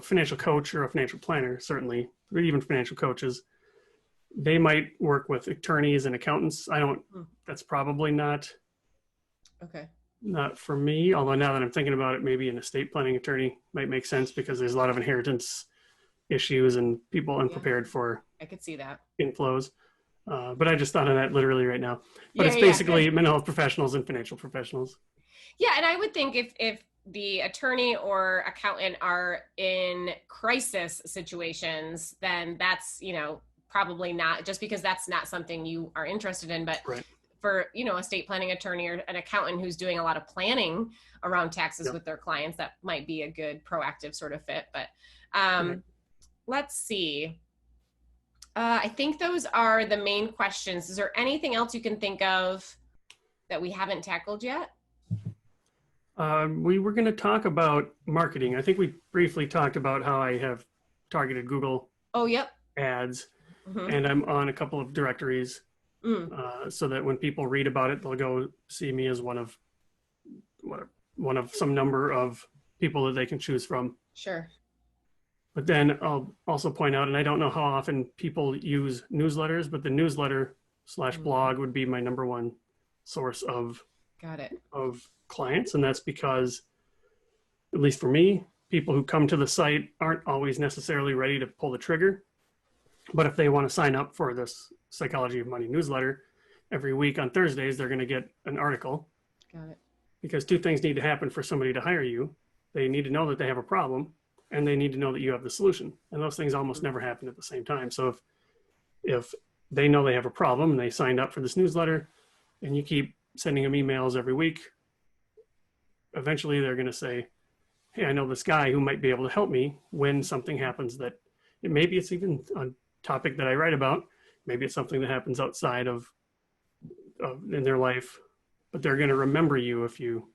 financial coach or a financial planner, certainly, but even financial coaches. They might work with attorneys and accountants. That's probably not Okay. for me, although now that I'm thinking about it, maybe an estate planning attorney might make sense because there's a lot of inheritance issues and people unprepared for I could see that. inflows. But I just thought of that literally right now. But Yeah, it's yeah. basically mental health professionals and financial professionals. Yeah, and I would think if the attorney or accountant are in crisis situations, then that's, probably not, just because that's not something you are interested in. But Right. for, estate planning attorney or an accountant who's doing a lot of planning around taxes Yep. with their clients, that might be a good proactive sort of fit. But Right. let's see. I think those are the main questions. Is there anything else you can think of that we haven't tackled yet? We were going to talk about marketing. I think we briefly talked about how I have targeted Google Oh, yep. ads, Mm-hmm. and I'm on a couple of directories so that when people read about it, they'll go see me as one of some number of people that they can choose from. Sure. But then I'll also point out, and I don't know how often people use newsletters, but the newsletter/blog would be my number one source of Got it. clients. And that's because, at least for me, people who come to the site aren't always necessarily ready to pull the trigger. But if they want to sign up for this Psychology of Money newsletter, every week on Thursdays, they're going to get an article. Got it. Because two things need to happen for somebody to hire you. They need to know that they have a problem, and they need to know that you have the solution. And those things almost never happen at the same time. So if they know they have a problem and they signed up for this newsletter and you keep sending them emails every week, eventually they're going to say, hey, I know this guy who might be able to help me when something happens that maybe it's even a topic that I write about. Maybe it's something that happens outside of in their life, but they're going to remember you if you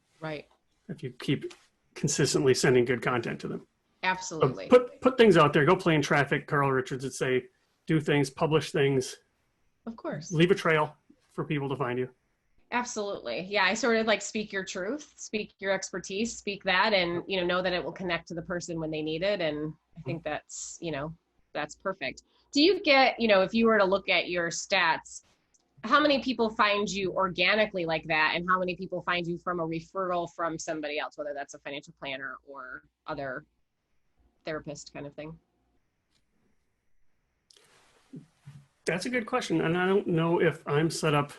keep consistently sending good content to them. Absolutely. Put things out there. Go play in traffic. Carl Richards would say, do things, publish things. Of course. Leave a trail for people to find you. Absolutely. Yeah. I sort of like speak your truth, speak your expertise, speak that, and, know that it will connect to the person when they need it. And I think that's, that's perfect. Do you get, if you were to look at your stats, how many people find you organically like that? And how many people find you from a referral from somebody else, whether that's a financial planner or other therapist kind of thing? That's a good question. And I don't know if I'm set up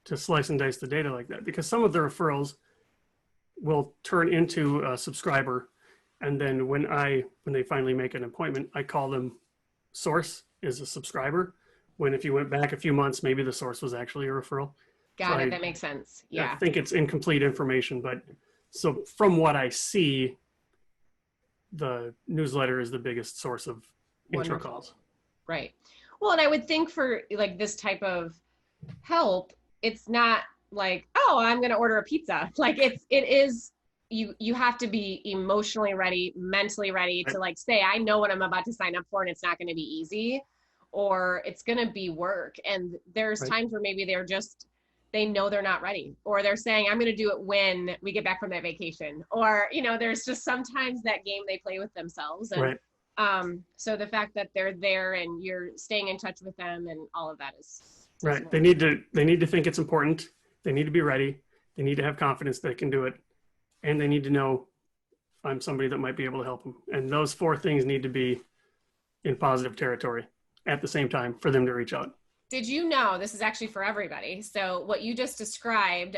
to slice and dice the data like that, because some of the referrals will turn into a subscriber. And then when they finally make an appointment, I call them source is a subscriber. When if you went back a few months, maybe the source was actually a referral. Got it. That makes sense. Yeah. I think it's incomplete information, but so from what I see, the newsletter is the biggest source of intro calls. Right. Well, and I would think for like this type of help, it's not like, oh, I'm going to order a pizza. Like it is, you have to be emotionally ready, mentally ready to like say, I know what I'm about to sign up for and it's not going to be easy or it's going to be work. And there's times where maybe they know they're not ready, or they're saying, I'm going to do it when we get back from that vacation. Or, there's just sometimes that game they play with themselves. And so the fact that they're there and you're staying in touch with them and all of that is right. They need to think it's important. They need to be ready. They need to have confidence they can do it. And they need to know I'm somebody that might be able to help them. And those 4 things need to be in positive territory at the same time for them to reach out. Did you know, this is actually for everybody, so what you just described,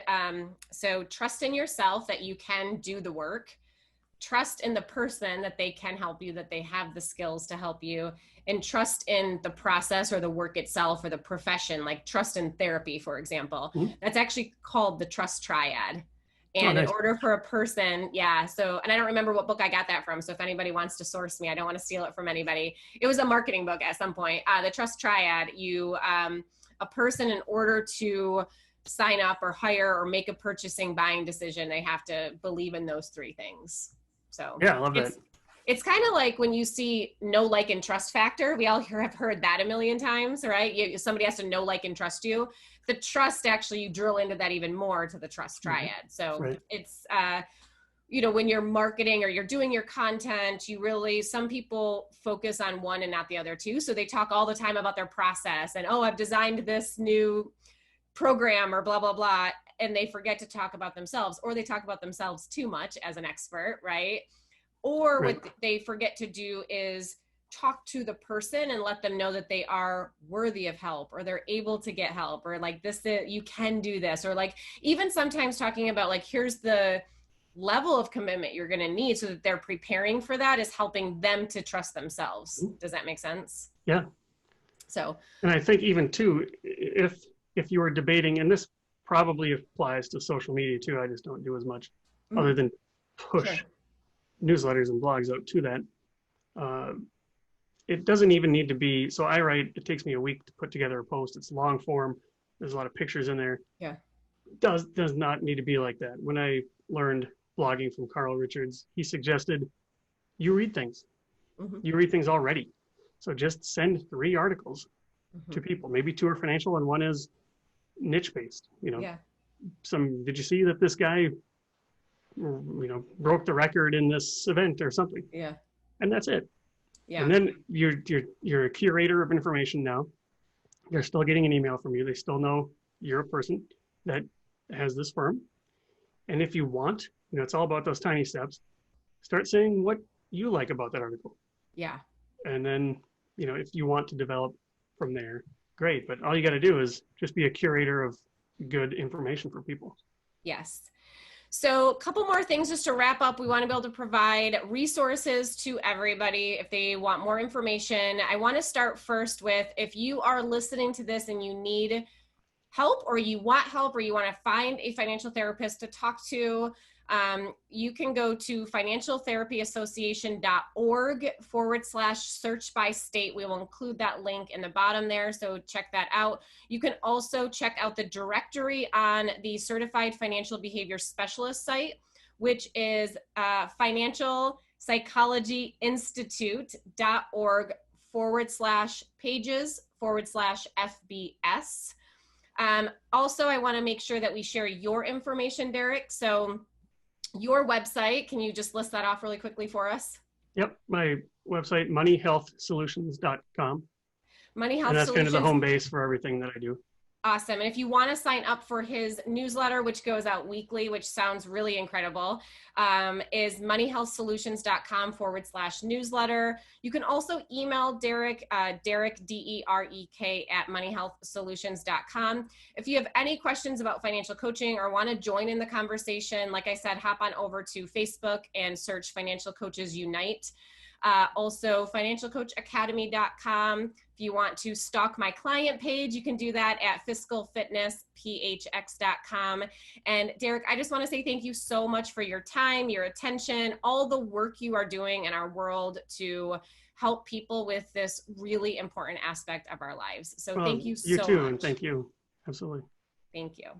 so trust in yourself that you can do the work, trust in the person that they can help you, that they have the skills to help you, and trust in the process or the work itself or the profession, like trust in therapy, for example. Mm-hmm. That's actually called the trust triad. And in order for a person, and I don't remember what book I got that from. So if anybody wants to source me, I don't want to steal it from anybody. It was a marketing book at some point. The trust triad, a person, in order to sign up or hire or make a buying decision, they have to believe in those 3 things. So yeah, I love that. It's kind of like when you see know, like, and trust factor. We all have heard that a million times, right? Somebody has to know, like, and trust you. The trust, actually, you drill into that even more to the trust triad. So it's, when you're marketing or you're doing your content, some people focus on one and not the other too. So they talk all the time about their process and, oh, I've designed this new program or blah, blah, blah. And they forget to talk about themselves, or they talk about themselves too much as an expert, right? Or what they forget to do is talk to the person and let them know that they are worthy of help, or they're able to get help, or like this, you can do this, or like even sometimes talking about like, here's the level of commitment you're going to need, so that they're preparing for that is helping them to trust themselves. Does that make sense? Yeah. So, and I think even too, if you were debating, and this probably applies to social media too, I just don't do as much other than push newsletters and blogs out to that. It doesn't even need to be, so I write, it takes me a week to put together a post. It's long form. There's a lot of pictures in there. Yeah. Does not need to be like that. When I learned blogging from Carl Richards, he suggested you read things. You read things already. So just send 3 articles to people. Maybe 2 are financial and 1 is niche based. Did you see that this guy, broke the record in this event or something? Yeah. And that's it. Yeah. And then you're a curator of information now. They're still getting an email from you. They still know you're a person that has this firm. And if you want, it's all about those tiny steps. Start saying what you like about that article. Yeah. And then, if you want to develop from there, great. But all you got to do is just be a curator of good information for people. Yes. So a couple more things just to wrap up. We want to be able to provide resources to everybody if they want more information. I want to start first with, if you are listening to this and you need help, or you want help, or you want to find a financial therapist to talk to, you can go to financialtherapyassociation.org/search by state. We will include that link in the bottom there, so check that out. You can also check out the directory on the Certified Financial Behavior Specialist site, which is financialpsychologyinstitute.org/pages/FBS. Also, I want to make sure that we share your information, Derek. So your website, can you just list that off really quickly for us? Yep. My website, moneyhealthsolutions.com. Money Health And that's Solutions. kind of the home base for everything that I do. Awesome. And if you want to sign up for his newsletter, which goes out weekly, which sounds really incredible, is moneyhealthsolutions.com/newsletter. You can also email Derek, Derek, DEREK at moneyhealthsolutions.com. If you have any questions about financial coaching or want to join in the conversation, like I said, hop on over to Facebook and search Financial Coaches Unite. Also financialcoachacademy.com. If you want to stalk my client page, you can do that at fiscalfitnessphx.com. And Derek, I just want to say thank you so much for your time, your attention, all the work you are doing in our world to help people with this really important aspect of our lives. So thank you so much. You too, and thank you. Absolutely. Thank you.